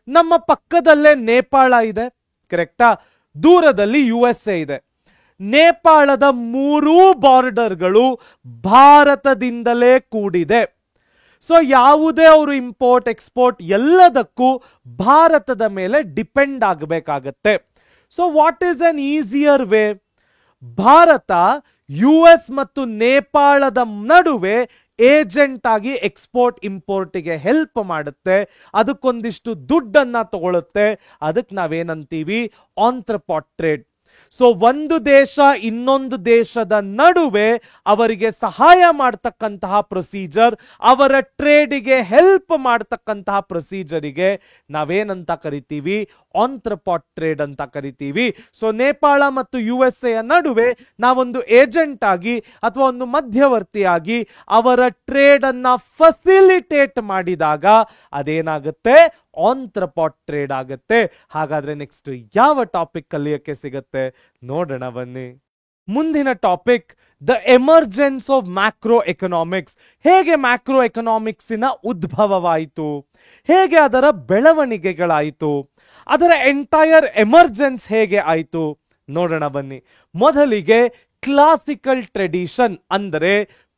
ನಮ್ಮ ಪಕ್ಕದಲ್ಲೇ ನೇಪಾಳ ಇದೆ, ಕರೆಕ್ಟಾ? ದೂರದಲ್ಲಿ USA ಇದೆ. ನೇಪಾಳದ 3 ಬಾರ್ಡರ್ಗಳು ಭಾರತದಿಂದಲೇ ಕೂಡಿದೆ. ಸೊ ಯಾವುದೇ ಅವರು ಇಂಪೋರ್ಟ್, ಎಕ್ಸ್ಪೋರ್ಟ್ ಎಲ್ಲದಕ್ಕೂ ಭಾರತದ ಮೇಲೆ ಡಿಪೆಂಡ್ ಆಗಬೇಕಾಗತ್ತೆ. So what is an easier way? ಭಾರತ US ಮತ್ತು ನೇಪಾಳದ ನಡುವೆ ಏಜೆಂಟ್ ಆಗಿ ಎಕ್ಸ್ಪೋರ್ಟ್ ಇಂಪೋರ್ಟ್ಗೆ ಹೆಲ್ಪ್ ಮಾಡುತ್ತೆ, ಅದಕ್ಕೊಂದಿಷ್ಟು ದುಡ್ಡನ್ನ ತಗೊಳುತ್ತೆ. ಅದಕ್ಕೆ ನಾವೇನಂತೀವಿ? ಆಂಥ್ರಪಾಟ್ ಟ್ರೇಡ್. ಸೊ ಒಂದು ದೇಶ ಇನ್ನೊಂದು ದೇಶದ ನಡುವೆ ಅವರಿಗೆ ಸಹಾಯ ಮಾಡ್ತಕ್ಕಂತಹ ಪ್ರೊಸೀಜರ್, ಅವರ ಟ್ರೇಡಿಗೆ ಹೆಲ್ಪ್ ಮಾಡ್ತಕ್ಕಂತಹ ಪ್ರೊಸೀಜರಿಗೆ ನಾವೇನಂತ ಕರಿತೀವಿ? ಆಂಥ್ರಪಾಟ್ ಟ್ರೇಡ್ ಅಂತ ಕರಿತೀವಿ. ಸೊ ನೇಪಾಳ ಮತ್ತು USA ನಡುವೆ ನಾವೊಂದು ಏಜೆಂಟ್ ಆಗಿ ಅಥವಾ ಒಂದು ಮಧ್ಯವರ್ತಿಯಾಗಿ ಅವರ ಟ್ರೇಡ್ ಅನ್ನ ಫೆಸಿಲಿಟೇಟ್ ಮಾಡಿದಾಗ ಅದೇನಾಗುತ್ತೆ? ಆಂಥ್ರಪಾಟ್ ಟ್ರೇಡ್ ಆಗುತ್ತೆ. ಹಾಗಾದ್ರೆ ನೆಕ್ಸ್ಟ್ ಯಾವ ಟಾಪಿಕ್ ಕಲಿಯಕ್ಕೆ ಸಿಗತ್ತೆ ನೋಡೋಣ ಬನ್ನಿ. ಮುಂದಿನ topic, the emergence of macro economics. ಹೇಗೆ ಮ್ಯಾಕ್ರೋ ಎಕನಾಮಿಕ್ಸಿನ ಉದ್ಭವವಾಯಿತು, ಹೇಗೆ ಅದರ ಬೆಳವಣಿಗೆಗಳಾಯಿತು, ಅದರ ಎಂಟೈರ್ ಎಮರ್ಜೆನ್ಸ್ ಹೇಗೆ ಆಯಿತು ನೋಡೋಣ ಬನ್ನಿ. ಮೊದಲಿಗೆ ಕ್ಲಾಸಿಕಲ್ ಟ್ರೆಡಿಷನ್ ಅಂದರೆ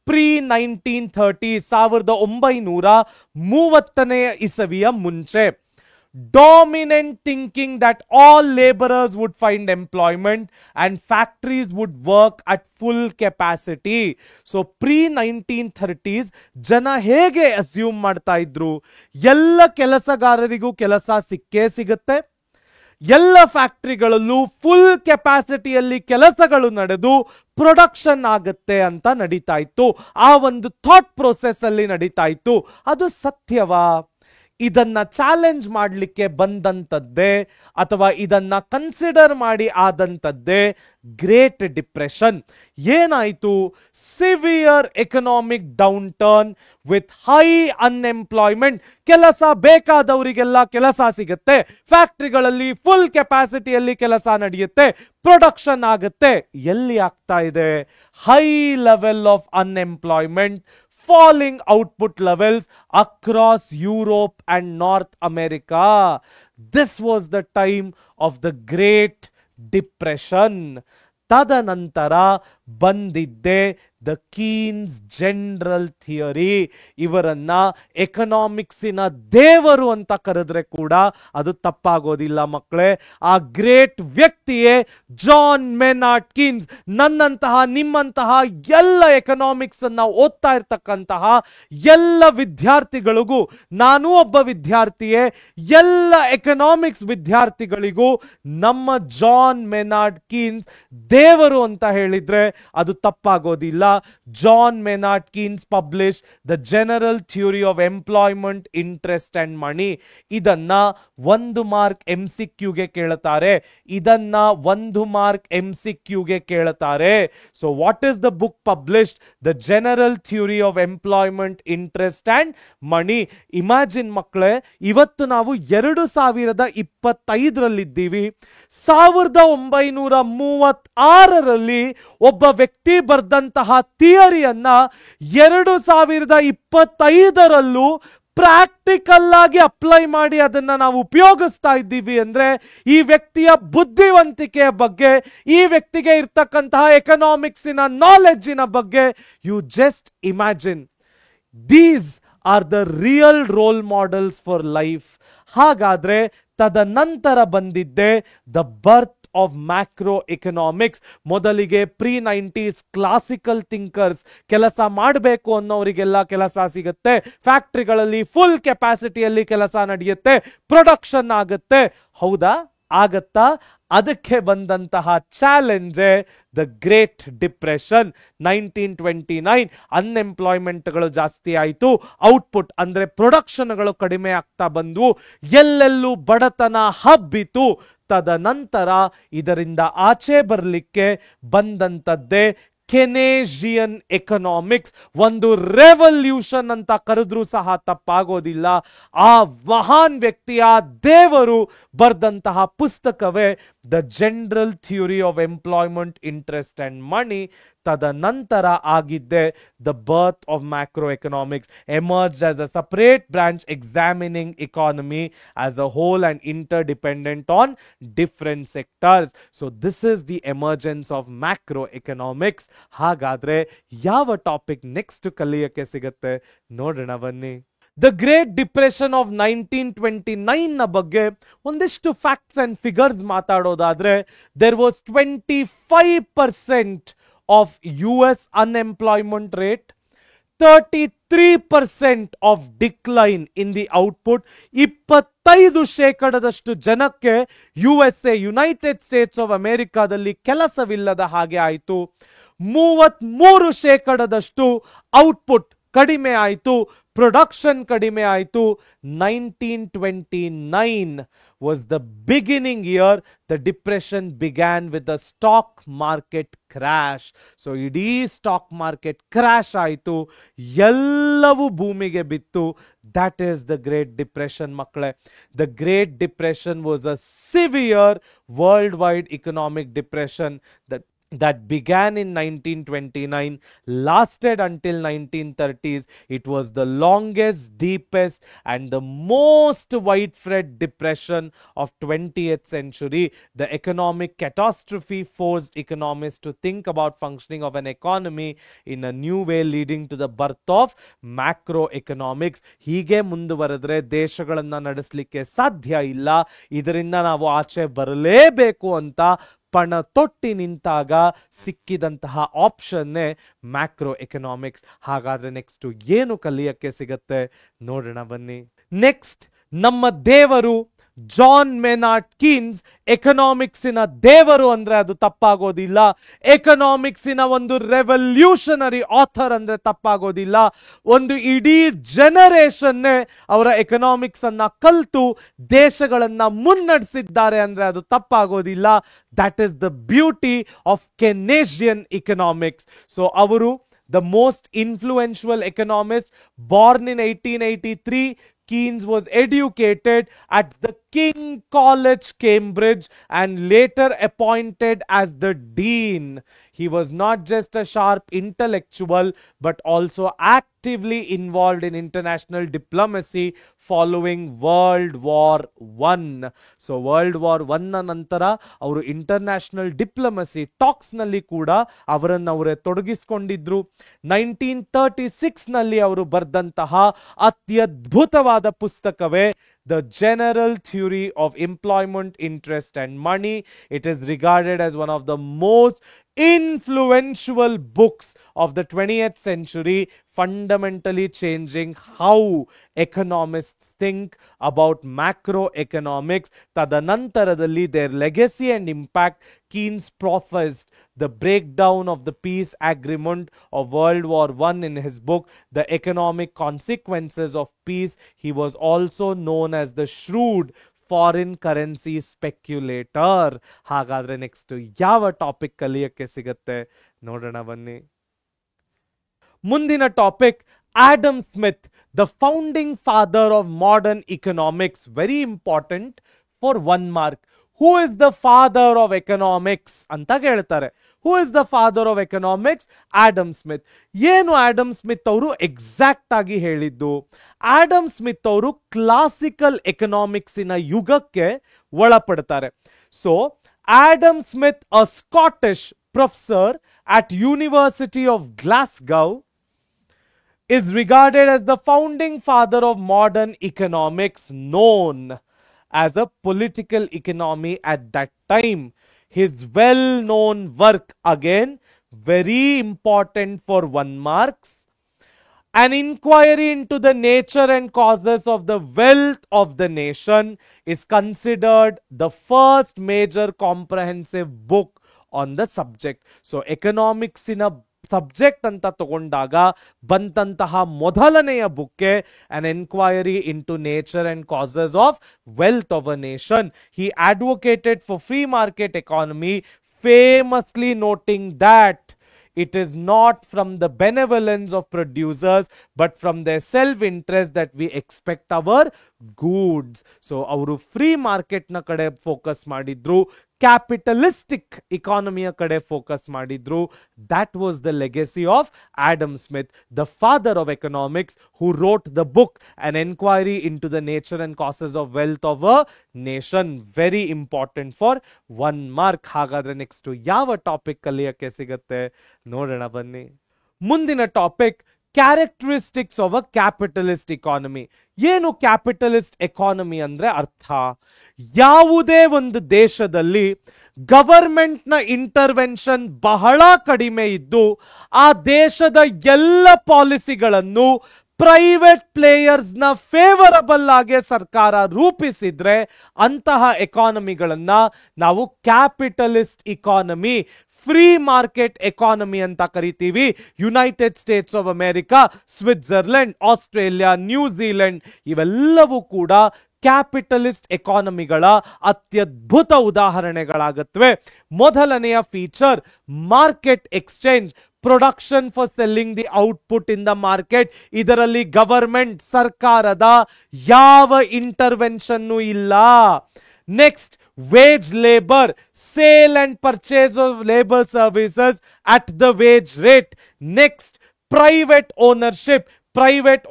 ಪ್ರೀ 1930, 1930 ಇಸವಿಯ ಮುಂಚೆ, dominant thinking that all laborers would find employment and factories would work at full capacity. So pre-1930s ಜನ ಹೇಗೆ ಅಸ್ಯೂಮ್ ಮಾಡ್ತಾ ಇದ್ರು? ಎಲ್ಲ ಕೆಲಸಗಾರರಿಗೂ ಕೆಲಸ ಸಿಕ್ಕೇ ಸಿಗುತ್ತೆ, ಎಲ್ಲ ಫ್ಯಾಕ್ಟರಿಗಳಲ್ಲೂ ಫುಲ್ ಕೆಪಾಸಿಟಿಯಲ್ಲಿ ಕೆಲಸಗಳು ನಡೆದು ಪ್ರೊಡಕ್ಷನ್ ಆಗುತ್ತೆ ಅಂತ ನಡೀತಾ ಇತ್ತು. ಆ ಒಂದು ಥಾಟ್ ಪ್ರೋಸೆಸ್ ಅಲ್ಲಿ ನಡೀತಾ ಇತ್ತು. ಅದು ಸತ್ಯವಾ? ಇದನ್ನ ಚಾಲೆಂಜ್ ಮಾಡಲಿಕ್ಕೆ ಬಂದಂಥದ್ದೇ ಅಥವಾ ಇದನ್ನ ಕನ್ಸಿಡರ್ ಮಾಡಿ ಆದಂಥದ್ದೇ ಗ್ರೇಟ್ ಡಿಪ್ರೆಷನ್. ಏನಾಯಿತು? Severe economic down turn with high unemployment. ಕೆಲಸ ಬೇಕಾದವರಿಗೆಲ್ಲ ಕೆಲಸ ಸಿಗುತ್ತೆ, ಫ್ಯಾಕ್ಟ್ರಿಗಳಲ್ಲಿ ಫುಲ್ ಕೆಪಾಸಿಟಿಯಲ್ಲಿ ಕೆಲಸ ನಡೆಯುತ್ತೆ, ಪ್ರೊಡಕ್ಷನ್ ಆಗುತ್ತೆ. ಎಲ್ಲಿ ಆಗ್ತಾ ಇದೆ? High level of unemployment, falling output levels across Europe and North America. This was the time of the Great Depression. ತದನಂತರ ಬಂದಿದ್ದೆ ದ ಕೀನ್ಸ್ ಜನರಲ್ ಥಿಯರಿ. ಇವರನ್ನ ಎಕನಾಮಿಕ್ಸಿನ ದೇವರು ಅಂತ ಕರೆದ್ರೆ ಕೂಡ ಅದು ತಪ್ಪಾಗೋದಿಲ್ಲ ಮಕ್ಕಳೇ. ಆ ಗ್ರೇಟ್ ವ್ಯಕ್ತಿಯೇ ಜಾನ್ ಮೆನಾರ್ಡ್ ಕೀನ್ಸ್. ನನ್ನಂತಹ ನಿಮ್ಮಂತಹ ಎಲ್ಲ ಎಕನಾಮಿಕ್ಸ್ ಅನ್ನ ಓದ್ತಾ ಇರ್ತಕ್ಕಂತಹ ಎಲ್ಲ ವಿದ್ಯಾರ್ಥಿಗಳಿಗೂ, ನಾನೂ ಒಬ್ಬ ವಿದ್ಯಾರ್ಥಿಯೇ, ಎಲ್ಲ ಎಕನಾಮಿಕ್ಸ್ ವಿದ್ಯಾರ್ಥಿಗಳಿಗೂ ನಮ್ಮ ಜಾನ್ ಮೆನಾರ್ಡ್ ಕೀನ್ಸ್ ದೇವರು ಅಂತ ಹೇಳಿದ್ರೆ ಅದು ತಪ್ಪಾಗೋದಿಲ್ಲ. John Maynard Keynes publish the general theory of employment, interest and money. ಇದನ್ನ 1 ಮಾರ್ಕ್ MCQಗೆ ಕೇಳುತ್ತಾರೆ, ಇದನ್ನ 1 ಮಾರ್ಕ್ MCQಗೆ ಕೇಳುತ್ತಾರೆ. So what is the book published? The general theory of employment, interest and money. Imagine ಮಕ್ಕಳೇ, ಇವತ್ತು ನಾವು 2025ರಲ್ಲಿದ್ದೀವಿ. 1936ರಲ್ಲಿ ಒಬ್ಬ ವ್ಯಕ್ತಿ ಬರೆದಂತಹ ಥಿಯರಿಯನ್ನ 2025ರಲ್ಲೂ ಪ್ರಾಕ್ಟಿಕಲ್ ಆಗಿ ಅಪ್ಲೈ ಮಾಡಿ ಅದನ್ನ ನಾವು ಉಪಯೋಗಿಸ್ತಾ ಇದ್ದೀವಿ ಅಂದ್ರೆ ಈ ವ್ಯಕ್ತಿಯ ಬುದ್ಧಿವಂತಿಕೆಯ ಬಗ್ಗೆ, ಈ ವ್ಯಕ್ತಿಗೆ ಇರ್ತಕ್ಕಂತಹ ಎಕನಾಮಿಕ್ಸಿನ ನಾಲೆಡ್ಜಿನ ಬಗ್ಗೆ you just imagine. These are the real role models for life. ಹಾಗಾದ್ರೆ ತದನಂತರ ಬಂದಿದ್ದೆ the birth of macro economics. ಮೊದಲಿಗೆ ಪ್ರೀ-90s ಕ್ಲಾಸಿಕಲ್ ಥಿಂಕರ್ಸ್, ಕೆಲಸ ಮಾಡಬೇಕು ಅನ್ನೋರಿಗೆಲ್ಲ ಕೆಲಸ ಸಿಗುತ್ತೆ, ಫ್ಯಾಕ್ಟ್ರಿಗಳಲ್ಲಿ ಫುಲ್ ಕೆಪಾಸಿಟಿಯಲ್ಲಿ ಕೆಲಸ ನಡೆಯುತ್ತೆ, ಪ್ರೊಡಕ್ಷನ್ ಆಗುತ್ತೆ. ಹೌದಾ? ಆಗತ್ತಾ? ಅದಕ್ಕೆ ಬಂದಂತಹ ಚಾಲೆಂಜೆ ದ ಗ್ರೇಟ್ ಡಿಪ್ರೆಷನ್. 1929 ಅನ್ಎಂಪ್ಲಾಯ್ಮೆಂಟ್ಗಳು ಜಾಸ್ತಿ ಆಯಿತು, ಔಟ್ಪುಟ್ ಅಂದ್ರೆ ಪ್ರೊಡಕ್ಷನ್ಗಳು ಕಡಿಮೆ ಆಗ್ತಾ ಬಂದ್ವು, ಎಲ್ಲೆಲ್ಲೂ ಬಡತನ ಹಬ್ಬಿತು. ತದನಂತರ ಇದರಿಂದ ಆಚೆ ಬರಲಿಕ್ಕೆ ಬಂದಂಥದ್ದೇ ಕೆನೇಜಿಯನ್ ಎಕನಾಮಿಕ್ಸ್. ಒಂದು ರೆವಲ್ಯೂಷನ್ ಅಂತ ಕರೆದ್ರೂ ಸಹ ತಪ್ಪಾಗೋದಿಲ್ಲ. ಆ ಮಹಾನ್ ವ್ಯಕ್ತಿಯ ದೇವರು ಬರೆದಂತಹ ಪುಸ್ತಕವೇ the general theory of employment, interest and money. ತದನಂತರ ಆಗಿದ್ದೆ the birth of macro economics, emerge as a separate branch examining economy as a whole and interdependent on different sectors. So this is the emergence of macroeconomics. ಹಾಗಾದ್ರೆ ಯಾವ topic next ಕಲಿಯಕ್ಕೆ ಸಿಗುತ್ತೆ ನೋಡೋಣ ಬನ್ನಿ. The great depression of 1929 ನ ಬಗ್ಗೆ ಒಂದಿಷ್ಟು facts and figures ಮಾತಾಡೋದಾದ್ರೆ, there was 25% of US unemployment rate, 33% of decline in the output. 25% ಜನಕ್ಕೆ USA, ಯುನೈಟೆಡ್ ಸ್ಟೇಟ್ಸ್ ಆಫ್ ಅಮೆರಿಕಾದಲ್ಲಿ ಕೆಲಸವಿಲ್ಲದ ಹಾಗೆ ಆಯಿತು. 33% ಔಟ್ಪುಟ್ ಕಡಿಮೆ ಆಯಿತು, ಪ್ರೊಡಕ್ಷನ್ ಕಡಿಮೆ ಆಯಿತು. 1929 was the beginning year. The depression began with the stock market crash. So ಇಡೀ ಸ್ಟಾಕ್ ಮಾರ್ಕೆಟ್ ಕ್ರಾಶ್ ಆಯಿತು, ಎಲ್ಲವೂ ಭೂಮಿಗೆ ಬಿತ್ತು. That is the Great Depression, ಮಕ್ಕಳೇ. The Great Depression was a severe worldwide economic depression that began in 1929, lasted until 1930s. It was the longest, deepest and the most widespread depression of 20th century. The economic catastrophe forced economists to think about functioning of an economy in a new way, leading to the birth of macroeconomics. ಹೀಗೆ ಮುಂದುವರೆದ್ರೆ ದೇಶಗಳನ್ನ ನಡೆಸಲಿಕ್ಕೆ ಸಾಧ್ಯ ಇಲ್ಲ. ಇದರಿಂದ ನಾವು ಆಚೆ ಬರಲೇಬೇಕು ಅಂತ ಪಣ ತೊಟ್ಟಿ ನಿಂತಾಗ ಸಿಕ್ಕಿದಂತಹ ಆಪ್ಷನ್ನೇ ಮ್ಯಾಕ್ರೋ ಎಕನಾಮಿಕ್ಸ್. ಹಾಗಾದ್ರೆ ನೆಕ್ಸ್ಟ್ ಏನು ಕಲಿಯಕ್ಕೆ ಸಿಗತ್ತೆ ನೋಡೋಣ ಬನ್ನಿ. ನೆಕ್ಸ್ಟ್ ನಮ್ಮ ದೇವರು ಜಾನ್ ಮೇನಾರ್ಡ್ ಕೀನ್ಸ್ ಎಕನಾಮಿಕ್ಸಿನ ದೇವರು ಅಂದ್ರೆ ಅದು ತಪ್ಪಾಗೋದಿಲ್ಲ. ಎಕನಾಮಿಕ್ಸಿನ ಒಂದು ರೆವಲ್ಯೂಷನರಿ ಆಥರ್ ಅಂದ್ರೆ ತಪ್ಪಾಗೋದಿಲ್ಲ. ಒಂದು ಇಡೀ ಜನರೇಷನ್ನೇ ಅವರ ಎಕನಾಮಿಕ್ಸ್ ಅನ್ನ ಕಲ್ತು ದೇಶಗಳನ್ನ ಮುನ್ನಡೆಸಿದ್ದಾರೆ ಅಂದ್ರೆ ಅದು ತಪ್ಪಾಗೋದಿಲ್ಲ. That is the beauty of Keynesian economics. So ಅವರು the most influential economist, born in 1883. Keynes was educated at the King College, Cambridge, and later appointed as the dean. He was not just a sharp intellectual, but also actively involved in international diplomacy following World War I. So World War I ನಂತರ ಅವರು international diplomacy tax ನಲ್ಲಿ ಕೂಡ ಅವರನ್ನವರೇ ತೊಡಗಿಸಿಕೊಂಡಿದ್ರು. 1936 ನಲ್ಲಿ ಅವರು ಬರೆದಂತಹ ಅತ್ಯದ್ಭುತವಾದ ಪುಸ್ತಕವೇ The General Theory of Employment, Interest and Money. It is regarded as one of the most influential books of the 20th century, fundamentally changing how economists think about macroeconomics. Tadanantaradalli, their legacy and impact, Keynes professed the breakdown of the peace agreement of World War I in his book, The Economic Consequences of Peace. He was also known as the shrewd foreign currency speculator. ಹಾಗಾದ್ರೆ next ಯಾವ topic ಕಲಿಯಕ್ಕೆ ಸಿಗತ್ತೆ ನೋಡೋಣ ಬನ್ನಿ. ಮುಂದಿನ topic Adam Smith, the founding father of modern economics. Very important for 1 mark. Who is the father of economics ಅಂತ ಕೇಳ್ತಾರೆ. Who is the father of economics? Adam Smith. ಏನು ಆಡಮ್ ಸ್ಮಿತ್ ಅವರು ಎಕ್ಸಾಕ್ಟ್ ಆಗಿ ಹೇಳಿದ್ದು? ಆಡಮ್ ಸ್ಮಿತ್ ಅವರು classical ಎಕನಾಮಿಕ್ಸಿನ ಯುಗಕ್ಕೆ ಒಳಪಡ್ತಾರೆ. So Adam Smith, a Scottish professor at University of Glasgow, is regarded as the founding father of modern economics, known as a political economy at that time. His well-known work, again very important for 1 marks, an inquiry into the nature and causes of the wealth of the nation, is considered the first major comprehensive book on the subject. So economics in a subject ಅಂತ ತಗೊಂಡಾಗ ಬಂದಂತಹ ಮೊದಲನೆಯ ಬುಕ್ಕೆ an inquiry into nature and causes of wealth of a nation. He advocated for free market economy, famously noting that it is not from the benevolence of producers but from their self-interest that we expect our goods. So ಅವರು free market ನ ಕಡೆ focus ಮಾಡಿದ್ರು, capitalistic ಇಕಾನಮಿಯ ಕಡೆ focus ಮಾಡಿದ್ರು. That was the legacy of Adam Smith, the father of economics, who wrote the book An Inquiry into the Nature and Causes of Wealth of a Nation. Very important for 1 mark. ಹಾಗಾದ್ರೆ next ಯಾವ topic ಕಲಿಯಕ್ಕೆ ಸಿಗತ್ತೆ ನೋಡೋಣ ಬನ್ನಿ. ಮುಂದಿನ topic characteristics of a capitalist economy. ಏನು capitalist economy ಅಂದ್ರೆ ಅರ್ಥ? ಯಾವುದೇ ಒಂದು ದೇಶದಲ್ಲಿ ಗವರ್ಮೆಂಟ್ನ ಇಂಟರ್ವೆನ್ಷನ್ ಬಹಳ ಕಡಿಮೆ ಇದ್ದು ಆ ದೇಶದ ಎಲ್ಲ ಪಾಲಿಸಿಗಳನ್ನು ಪ್ರೈವೇಟ್ ಪ್ಲೇಯರ್ಸ್ ನ ಫೇವರಬಲ್ ಆಗಿ ಸರ್ಕಾರ ರೂಪಿಸಿದ್ರೆ ಅಂತಹ ಎಕಾನಮಿಗಳನ್ನ ನಾವು capitalist economy, free market economy ಅಂತ ಕರಿತೀವಿ. United States of America, Switzerland, Australia, New Zealand ಇವೆಲ್ಲವೂ ಕೂಡ ಕ್ಯಾಪಿಟಲಿಸ್ಟ್ ಎಕಾನಮಿಗಳ ಅತ್ಯದ್ಭುತ ಉದಾಹರಣೆಗಳಾಗುತ್ತವೆ. ಮೊದಲನೆಯ feature market exchange, production for selling the output in the market. ಇದರಲ್ಲಿ ಗವರ್ಮೆಂಟ್, ಸರ್ಕಾರದ ಯಾವ ಇಂಟರ್ವೆನ್ಷನ್ ಇಲ್ಲ. Next wage labor, sale and purchase of labor services at the wage rate. Next, private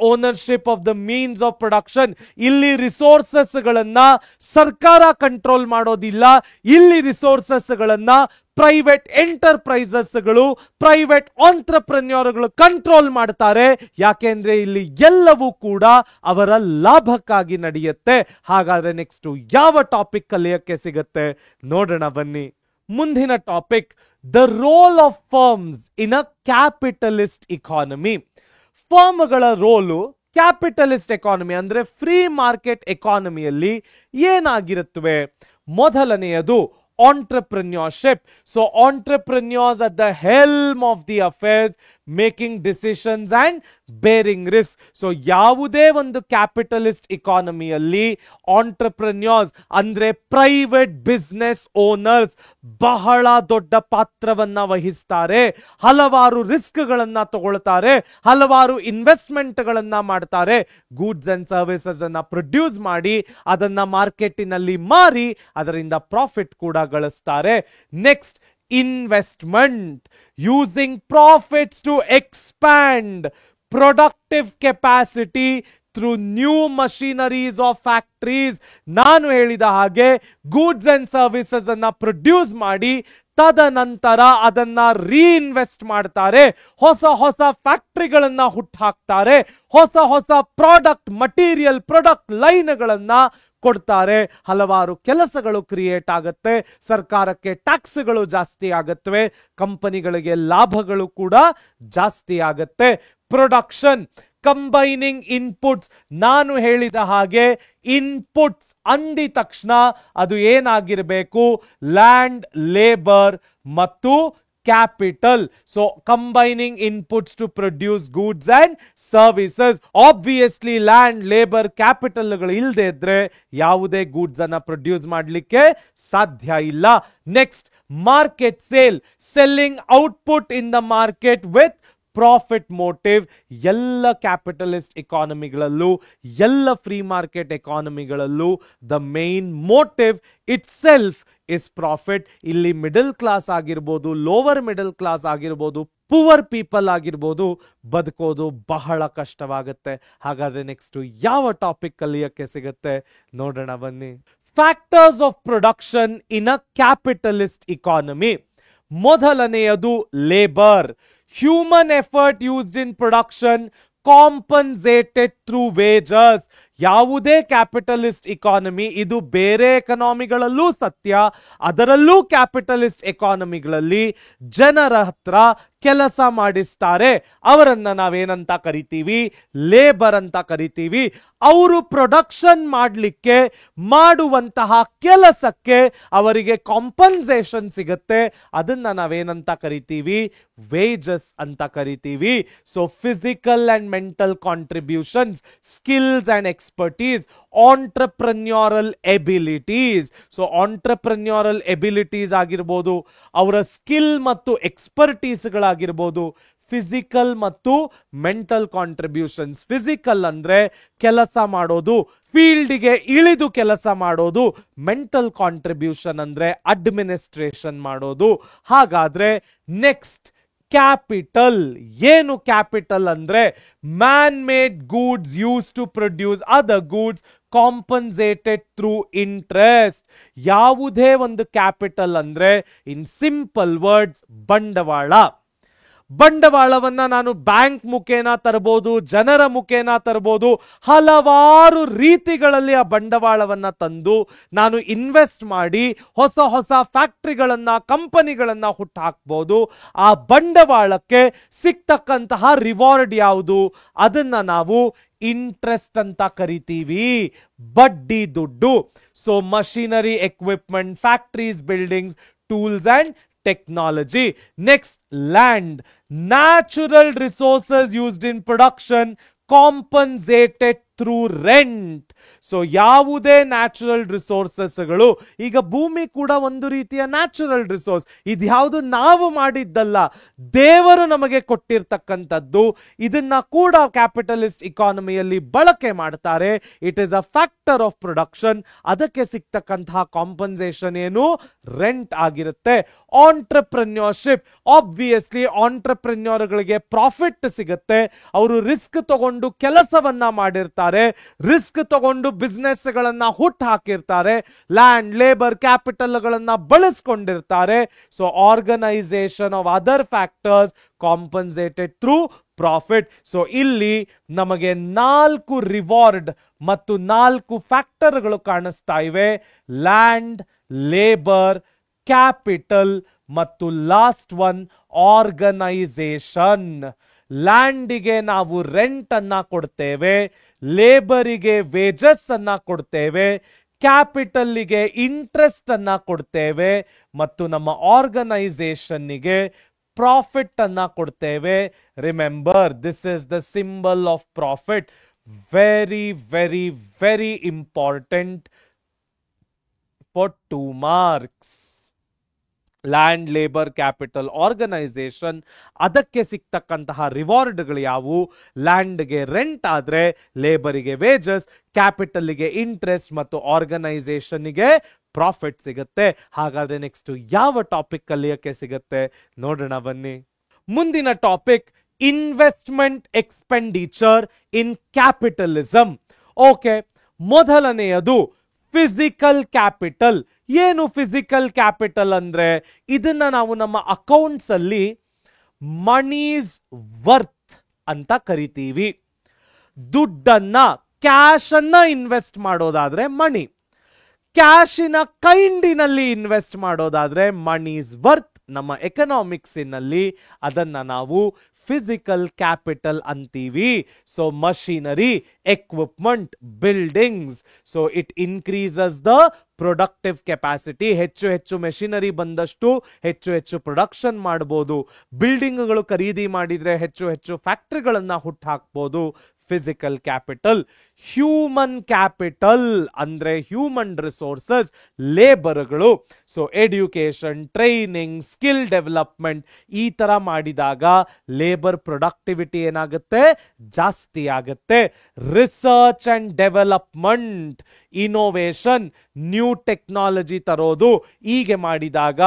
ownership of the means of production. ಇಲ್ಲಿ resources ಗಳನ್ನ ಸರ್ಕಾರ control ಮಾಡೋದಿಲ್ಲ, ಇಲ್ಲಿ resources ಗಳನ್ನ ಪ್ರೈವೇಟ್ ಎಂಟರ್ಪ್ರೈಸಸ್ಗಳು, ಪ್ರೈವೇಟ್ ಆಂಟ್ರಪ್ರೆನ್ಯೂರ್ಗಳು ಕಂಟ್ರೋಲ್ ಮಾಡ್ತಾರೆ. ಯಾಕೆಂದ್ರೆ ಇಲ್ಲಿ ಎಲ್ಲವೂ ಕೂಡ ಅವರ ಲಾಭಕ್ಕಾಗಿ ನಡೆಯುತ್ತೆ. ಹಾಗಾದ್ರೆ ನೆಕ್ಸ್ಟ್ ಯಾವ ಟಾಪಿಕ್ ಕಲಿಯಕ್ಕೆ ಸಿಗುತ್ತೆ ನೋಡೋಣ ಬನ್ನಿ. ಮುಂದಿನ topic the role of firms in a capitalist economy. ಫರ್ಮ್ಗಳ ರೋಲು ಕ್ಯಾಪಿಟಲಿಸ್ಟ್ ಎಕಾನಮಿ ಅಂದ್ರೆ ಫ್ರೀ ಮಾರ್ಕೆಟ್ ಎಕಾನಮಿಯಲ್ಲಿ ಏನಾಗಿರುತ್ತವೆ? ಮೊದಲನೆಯದು entrepreneurship. So entrepreneurs at the helm of the affairs, making decisions and bearing risk. So ಯಾವುದೇ ಒಂದು ಕ್ಯಾಪಿಟಲಿಸ್ಟ್ ಇಕಾನಮಿಯಲ್ಲಿ ಆಂಟ್ರಪ್ರೆನ್ಯೂರ್ಸ್ ಅಂದ್ರೆ ಪ್ರೈವೇಟ್ ಬಿಸ್ನೆಸ್ ಓನರ್ಸ್ ಬಹಳ ದೊಡ್ಡ ಪಾತ್ರವನ್ನ ವಹಿಸ್ತಾರೆ. ಹಲವಾರು ರಿಸ್ಕ್ ಗಳನ್ನ ತಗೊಳ್ತಾರೆ, ಹಲವಾರು ಇನ್ವೆಸ್ಟ್ಮೆಂಟ್ ಗಳನ್ನ ಮಾಡ್ತಾರೆ. ಗೂಡ್ಸ್ ಅಂಡ್ ಸರ್ವಿಸಸ್ ಅನ್ನ ಪ್ರೊಡ್ಯೂಸ್ ಮಾಡಿ ಅದನ್ನ ಮಾರ್ಕೆಟಿನಲ್ಲಿ ಮಾರಿ ಅದರಿಂದ ಪ್ರಾಫಿಟ್ ಕೂಡ ಗಳಿಸ್ತಾರೆ. Next, investment, using profits to expand productive capacity through new machineries of factories. ನಾನು ಹೇಳಿದ ಹಾಗೆ ಗೂಡ್ಸ್ ಅಂಡ್ ಸರ್ವಿಸಸ್ ಅನ್ನ ಪ್ರೊಡ್ಯೂಸ್ ಮಾಡಿ ತದನಂತರ ಅದನ್ನ ರೀಇನ್ವೆಸ್ಟ್ ಮಾಡ್ತಾರೆ, ಹೊಸ ಹೊಸ ಫ್ಯಾಕ್ಟರಿಗಳನ್ನ ಹುಟ್ಟಾಕ್ತಾರೆ, ಹೊಸ ಹೊಸ ಮಟೀರಿಯಲ್ ಪ್ರಾಡಕ್ಟ್ ಲೈನ್ಗಳನ್ನ ಕೊಡ್ತಾರೆ. ಹಲವಾರು ಕೆಲಸಗಳು ಕ್ರಿಯೇಟ್ ಆಗುತ್ತೆ, ಸರ್ಕಾರಕ್ಕೆ ಟ್ಯಾಕ್ಸ್ಗಳು ಜಾಸ್ತಿ ಆಗುತ್ತವೆ, ಕಂಪನಿಗಳಿಗೆ ಲಾಭಗಳು ಕೂಡ ಜಾಸ್ತಿ ಆಗುತ್ತೆ. Production, combining inputs. ನಾನು ಹೇಳಿದ ಹಾಗೆ ಇನ್ಪುಟ್ಸ್ ಅಂದ ತಕ್ಷಣ ಅದು ಏನಾಗಿರಬೇಕು? ಲ್ಯಾಂಡ್, ಲೇಬರ್ ಮತ್ತು capital. So combining inputs to produce goods and services. Obviously land, labor, capital ಗಳು ಇಲ್ಲದೆ ಇದ್ರೆ ಯಾವುದೇ ಗೂಡ್ಸ್ ಅನ್ನ ಪ್ರೊಡ್ಯೂಸ್ ಮಾಡಲಿಕ್ಕೆ ಸಾಧ್ಯ ಇಲ್ಲ. Next, market sale, selling output in the market with profit motive ಎಲ್ಲ ಕ್ಯಾಪಿಟಲಿಸ್ಟ್ ಎಕಾನಮಿಗಳಲ್ಲೂ, ಎಲ್ಲ ಫ್ರೀ ಮಾರ್ಕೆಟ್ ಎಕಾನಮಿಗಳಲ್ಲೂ the main motive itself is profit. ಇಲ್ಲಿ ಮಿಡಲ್ ಕ್ಲಾಸ್ ಆಗಿರ್ಬೋದು, ಲೋವರ್ ಮಿಡಲ್ ಕ್ಲಾಸ್ ಆಗಿರ್ಬೋದು, ಪುವರ್ ಪೀಪಲ್ ಆಗಿರ್ಬೋದು, ಬದುಕೋದು ಬಹಳ ಕಷ್ಟವಾಗುತ್ತೆ. ಹಾಗಾದ್ರೆ ನೆಕ್ಸ್ಟ್ ಯಾವ ಟಾಪಿಕ್ ಕಲಿಯಕ್ಕೆ ಸಿಗುತ್ತೆ ನೋಡೋಣ ಬನ್ನಿ. Factors of production in a capitalist economy. ಮೊದಲನೆಯದು labour. Human effort used in production compensated through wages. ಯಾವುದೇ ಕ್ಯಾಪಿಟಲಿಸ್ಟ್ ಇಕಾನಮಿ, ಇದು ಬೇರೆ ಎಕಾನಮಿಗಳಲ್ಲೂ ಸತ್ಯ, ಅದರಲ್ಲೂ ಕ್ಯಾಪಿಟಲಿಸ್ಟ್ ಎಕಾನಮಿಗಳಲ್ಲಿ ಜನರ ಹತ್ರ ಕೆಲಸ ಮಾಡಿಸ್ತಾರೆ. ಅವರನ್ನ ನಾವೇನಂತ ಕರಿತೀವಿ? ಲೇಬರ್ ಅಂತ ಕರಿತೀವಿ. ಅವರು ಪ್ರೊಡಕ್ಷನ್ ಮಾಡಲಿಕ್ಕೆ ಮಾಡುವಂತಹ ಕೆಲಸಕ್ಕೆ ಅವರಿಗೆ ಕಾಂಪನ್ಸೇಷನ್ ಸಿಗುತ್ತೆ. ಅದನ್ನ ನಾವೇನಂತ ಕರಿತೀವಿ? ವೇಜಸ್ ಅಂತ ಕರಿತೀವಿ. So physical and mental contributions, skills and expertise, entrepreneurial abilities. So entrepreneurial abilities ಆಗಿರ್ಬೋದು, ಅವರ ಸ್ಕಿಲ್ ಮತ್ತು ಎಕ್ಸ್ಪರ್ಟೀಸ್ಗಳಾಗಿರ್ಬೋದು. ಫಿಸಿಕಲ್ ಮತ್ತು ಮೆಂಟಲ್ ಕಾಂಟ್ರಿಬ್ಯೂಷನ್ಸ್. ಫಿಸಿಕಲ್ ಅಂದ್ರೆ ಕೆಲಸ ಮಾಡೋದು, ಫೀಲ್ಡ್ಗೆ ಇಳಿದು ಕೆಲಸ ಮಾಡೋದು. ಮೆಂಟಲ್ ಕಾಂಟ್ರಿಬ್ಯೂಷನ್ ಅಂದ್ರೆ ಅಡ್ಮಿನಿಸ್ಟ್ರೇಷನ್ ಮಾಡೋದು. ಹಾಗಾದ್ರೆ ನೆಕ್ಸ್ಟ್ ಕ್ಯಾಪಿಟಲ್. ಏನು ಕ್ಯಾಪಿಟಲ್ ಅಂದ್ರೆ? Man made goods use to produce other goods compensated through interest. ಯಾವುದೇ ಒಂದು ಕ್ಯಾಪಿಟಲ್ ಅಂದ್ರೆ ಇನ್ ಸಿಂಪಲ್ ವರ್ಡ್ಸ್ ಬಂಡವಾಳ. ಬಂಡವಾಳವನ್ನ ನಾನು ಬ್ಯಾಂಕ್ ಮುಖೇನ ತರಬಹುದು, ಜನರ ಮುಖೇನ ತರಬಹುದು, ಹಲವಾರು ರೀತಿಗಳಲ್ಲಿ ಆ ಬಂಡವಾಳವನ್ನ ತಂದು ನಾನು ಇನ್ವೆಸ್ಟ್ ಮಾಡಿ ಹೊಸ ಹೊಸ ಫ್ಯಾಕ್ಟರಿಗಳನ್ನ, ಕಂಪನಿಗಳನ್ನ ಹುಟ್ಟು ಹಾಕ್ಬಹುದು. ಆ ಬಂಡವಾಳಕ್ಕೆ ಸಿಗ್ತಕ್ಕಂತಹ ರಿವಾರ್ಡ್ ಯಾವುದು? ಅದನ್ನ ನಾವು ಇಂಟ್ರೆಸ್ಟ್ ಅಂತ ಕರಿತೀವಿ, ಬಡ್ಡಿ ದುಡ್ಡು. So machinery, equipment, factories, buildings, tools and technology. Next, land. Natural resources used in production compensated through rent. So ಯಾವುದೇ ನ್ಯಾಚುರಲ್ ರಿಸೋರ್ಸಸ್ಗಳು, ಈಗ ಭೂಮಿ ಕೂಡ ಒಂದು ರೀತಿಯ ನ್ಯಾಚುರಲ್ ರಿಸೋರ್ಸ್. ಇದ್ಯಾವುದು ನಾವು ಮಾಡಿದ್ದಲ್ಲ, ದೇವರು ನಮಗೆ ಕೊಟ್ಟಿರ್ತಕ್ಕಂಥದ್ದು. ಇದನ್ನ ಕೂಡ ಕ್ಯಾಪಿಟಲಿಸ್ಟ್ ಇಕಾನಮಿಯಲ್ಲಿ ಬಳಕೆ ಮಾಡ್ತಾರೆ. It is a factor of production. ಅದಕ್ಕೆ ಸಿಗ್ತಕ್ಕಂತಹ ಕಾಂಪನ್ಸೇಷನ್ ಏನು? ರೆಂಟ್ ಆಗಿರುತ್ತೆ. ಆಂಟ್ರಪ್ರೆನ್ಯೋರ್ಶಿಪ್. ಆಬ್ವಿಯಸ್ಲಿ ಆಂಟ್ರಪ್ರೆನ್ಯೋರ್ಗಳಿಗೆ ಪ್ರಾಫಿಟ್ ಸಿಗುತ್ತೆ. ಅವರು ರಿಸ್ಕ್ ತಗೊಂಡು ಕೆಲಸವನ್ನ ಮಾಡಿರ್ತಾರೆ, ರಿಸ್ಕ್ ತಗೊಂಡು ಬಿಸ್ನೆಸ್ ಗಳನ್ನ ಹುಟ್ಟು ಹಾಕಿರ್ತಾರೆ, ಲ್ಯಾಂಡ್, ಲೇಬರ್, ಕ್ಯಾಪಿಟಲ್ ಗಳನ್ನ ಬಳಸ್ಕೊಂಡಿರ್ತಾರೆ. So organisation of other factors compensated through profit. So ಇಲ್ಲಿ ನಮಗೆ 4 ರಿವಾರ್ಡ್ ಮತ್ತು 4 ಫ್ಯಾಕ್ಟರ್ಗಳು ಕಾಣಿಸ್ತಾ ಇವೆ. ಲ್ಯಾಂಡ್, ಲೇಬರ್, ಕ್ಯಾಪಿಟಲ್ ಮತ್ತು ಲಾಸ್ಟ್ ಒನ್ ಆರ್ಗನೈಸೇಷನ್. ಲ್ಯಾಂಡಿಗೆ ನಾವು ರೆಂಟ್ ಅನ್ನ ಕೊಡ್ತೇವೆ, ಲೇಬರಿಗೆ ವೇಜಸ್ ಅನ್ನ ಕೊಡ್ತೇವೆ, ಕ್ಯಾಪಿಟಲ್ಗೆ ಇಂಟ್ರೆಸ್ಟ್ ಅನ್ನ ಕೊಡ್ತೇವೆ ಮತ್ತು ನಮ್ಮ ಆರ್ಗನೈಸೇಷನ್ಗೆ ಪ್ರಾಫಿಟ್ ಅನ್ನ ಕೊಡ್ತೇವೆ. Remember, this is the symbol of profit. Very very very important for 2 marks. Land, labour, capital, organisation. ಅದಕ್ಕೆ ಸಿಗ್ತಕ್ಕಂತಹ ರಿವಾರ್ಡ್ಗಳು ಯಾವುವು? ಲ್ಯಾಂಡ್ಗೆ ರೆಂಟ್ ಆದ್ರೆ ಲೇಬರಿಗೆ ವೇಜಸ್, ಕ್ಯಾಪಿಟಲ್ಗೆ ಇಂಟ್ರೆಸ್ಟ್ ಮತ್ತು ಆರ್ಗನೈಸೇಷನ್ಗೆ ಪ್ರಾಫಿಟ್ ಸಿಗುತ್ತೆ. ಹಾಗಾದ್ರೆ ನೆಕ್ಸ್ಟ್ ಯಾವ ಟಾಪಿಕ್ ಕಲಿಯಕ್ಕೆ ಸಿಗುತ್ತೆ ನೋಡೋಣ ಬನ್ನಿ. ಮುಂದಿನ ಟಾಪಿಕ್ ಇನ್ವೆಸ್ಟ್ಮೆಂಟ್ ಎಕ್ಸ್ಪೆಂಡಿಚರ್ ಇನ್ ಕ್ಯಾಪಿಟಲಿಸಂ. ಓಕೆ, ಮೊದಲನೆಯದು ಫಿಸಿಕಲ್ ಕ್ಯಾಪಿಟಲ್. ಏನು ಫಿಸಿಕಲ್ ಕ್ಯಾಪಿಟಲ್ ಅಂದ್ರೆ? ಇದನ್ನ ನಾವು ನಮ್ಮ ಅಕೌಂಟ್ಸ್ ಅಲ್ಲಿ ಮನೀಸ್ ವರ್ತ್ ಅಂತ ಕರಿತೀವಿ. ದುಡ್ಡನ್ನ, ಕ್ಯಾಶ್ ಅನ್ನ ಇನ್ವೆಸ್ಟ್ ಮಾಡೋದಾದ್ರೆ ಮನಿ, ಕ್ಯಾಶಿನ ಕೈಂಡಿನಲ್ಲಿ ಇನ್ವೆಸ್ಟ್ ಮಾಡೋದಾದ್ರೆ ಮನೀಸ್ ವರ್ತ್. ನಮ್ಮ ಎಕನಾಮಿಕ್ಸಿನಲ್ಲಿ ಅದನ್ನ ನಾವು ಫಿಸಿಕಲ್ ಕ್ಯಾಪಿಟಲ್ ಅಂತೀವಿ. So machinery, equipment, buildings. So it increases the productive capacity. ಹೆಚ್ಚು ಹೆಚ್ಚು ಮೆಷಿನರಿ ಬಂದಷ್ಟು ಹೆಚ್ಚು ಹೆಚ್ಚು ಪ್ರೊಡಕ್ಷನ್ ಮಾಡಬಹುದು. ಬಿಲ್ಡಿಂಗ್ಗಳು ಖರೀದಿ ಮಾಡಿದ್ರೆ ಹೆಚ್ಚು ಹೆಚ್ಚು ಫ್ಯಾಕ್ಟರಿಗಳನ್ನ ಹುಟ್ಟು ಹಾಕ್ಬೋದು. Physical capital. ಹ್ಯೂಮನ್ ಕ್ಯಾಪಿಟಲ್ ಅಂದ್ರೆ ಹ್ಯೂಮನ್ ರಿಸೋರ್ಸಸ್, ಲೇಬರ್ಗಳು. So education, training, skill development ಈ ತರ ಮಾಡಿದಾಗ ಲೇಬರ್ ಪ್ರೊಡಕ್ಟಿವಿಟಿ ಏನಾಗುತ್ತೆ, ಜಾಸ್ತಿ ಆಗುತ್ತೆ. Research and development, innovation, new technology ತರೋದು, ಹೀಗೆ ಮಾಡಿದಾಗ